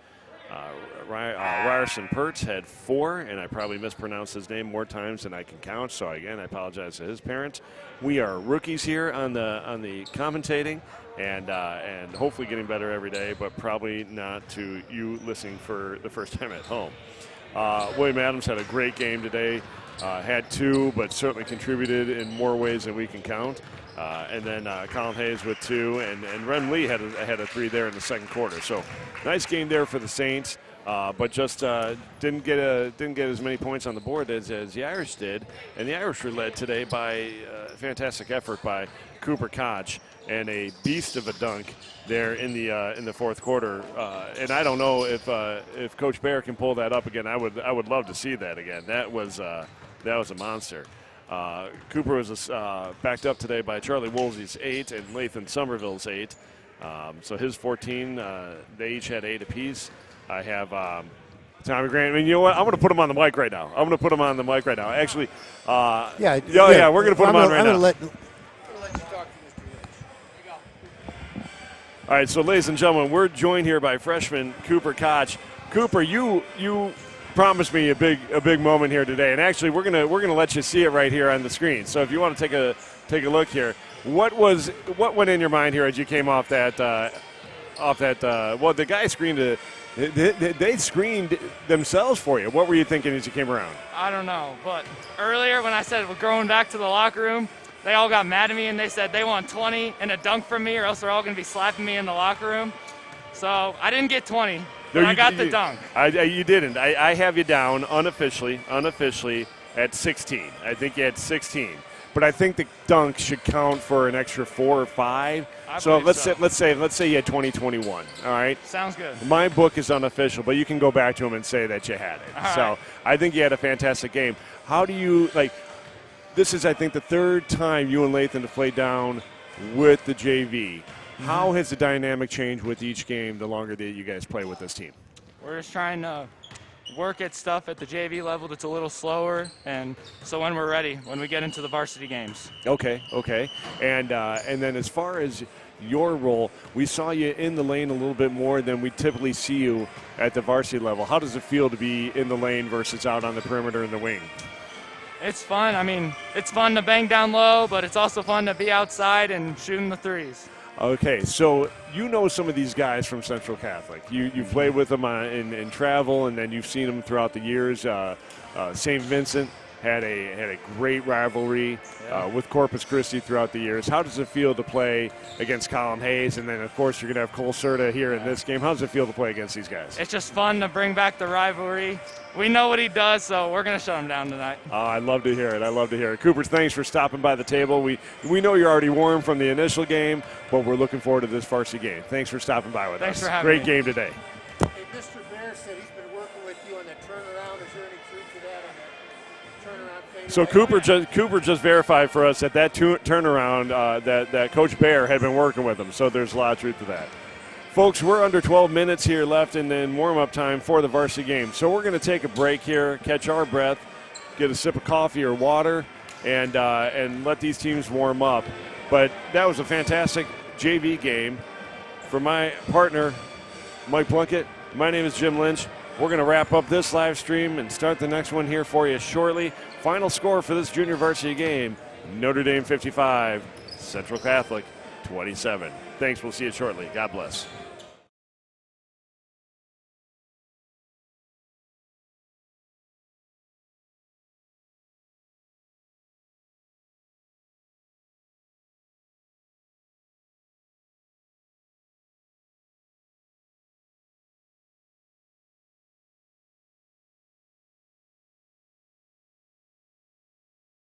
Ryerson Pertz had 4, and I probably mispronounced his name more times than I can count. So again, I apologize to his parents. We are rookies here on the commentating, and hopefully getting better every day, but probably not to you listening for the first time at home. William Adams had a great game today. had 2, but certainly contributed in more ways than we can count. And then Colin Hayes with 2, and Ren Lee had a 3 there in the second quarter. So nice game there for the Saints, but just didn't get as many points on the board as the Irish did. And the Irish were led today by a fantastic effort by Cooper Koch and a beast of a dunk there in the fourth quarter. And I don't know if Coach Bear can pull that up again. I would love to see that again. That was a monster. Cooper was backed up today by Charlie Woolsey's 8 and Lathan Somerville's 8. So his 14, they each had 8 apiece. I have Tommy Grant. I mean, you know what? I'm going to put him on the mic right now. Actually, we're going to put him on right now. All right, so ladies and gentlemen, we're joined here by freshman Cooper Koch. Cooper, you promised me a big moment here today, and actually we're gonna let you see it right here on the screen. So if you want to take a look here, what went in your mind here as you came off that? Well, the guy screened they screened themselves for you. What were you thinking as you came around? I don't know, but earlier when I said we're going back to the locker room, they all got mad at me and they said they want 20 and a dunk from me, or else they're all gonna be slapping me in the locker room. So I didn't get 20. But I got the dunk. You didn't. I have you down unofficially at 16. I think you had 16. But I think the dunk should count for an extra 4 or 5. So let's say you had 20, 21. All right. Sounds good. My book is unofficial, but you can go back to him and say that you had it. All so right. I think you had a fantastic game. How do you This is, I think, the 3rd time you and Lathan have played down with the JV. How has the dynamic changed with each game the longer that you guys play with this team? We're just trying to work at stuff at the JV level that's a little slower, and so when we're ready, when we get into the varsity games. Okay. And then as far as your role, we saw you in the lane a little bit more than we typically see you at the varsity level. How does it feel to be in the lane versus out on the perimeter in the wing? It's fun. I mean, it's fun to bang down low, but it's also fun to be outside and shooting the threes. Okay, so you know some of these guys from Central Catholic. You've played with them in travel, and then you've seen them throughout the years. St. Vincent had a great rivalry with Corpus Christi throughout the years. How does it feel to play against Colin Hayes? And then, of course, you're going to have Cole Serta here in this game. How does it feel to play against these guys? It's just fun to bring back the rivalry. We know what he does, so we're going to shut him down tonight. I love to hear it. Cooper, thanks for stopping by the table. We know you're already warm from the initial game, but we're looking forward to this varsity game. Thanks for stopping by with us. Thanks for having me. Great game today. Hey, Mr. Bear said he's been working with you on that turnaround. Is there any truth to that on that turnaround thing? So Cooper just verified for us that turnaround that Coach Bear had been working with him. So there's a lot of truth to that. Folks, we're under 12 minutes here left and then warm-up time for the varsity game. So we're going to take a break here, catch our breath, get a sip of coffee or water, and let these teams warm up. But that was a fantastic JV game. For my partner, Mike Plunkett, my name is Jim Lynch. We're going to wrap up this live stream and start the next one here for you shortly. Final score for this junior varsity game, Notre Dame 55, Central Catholic 27. Thanks. We'll see you shortly. God bless.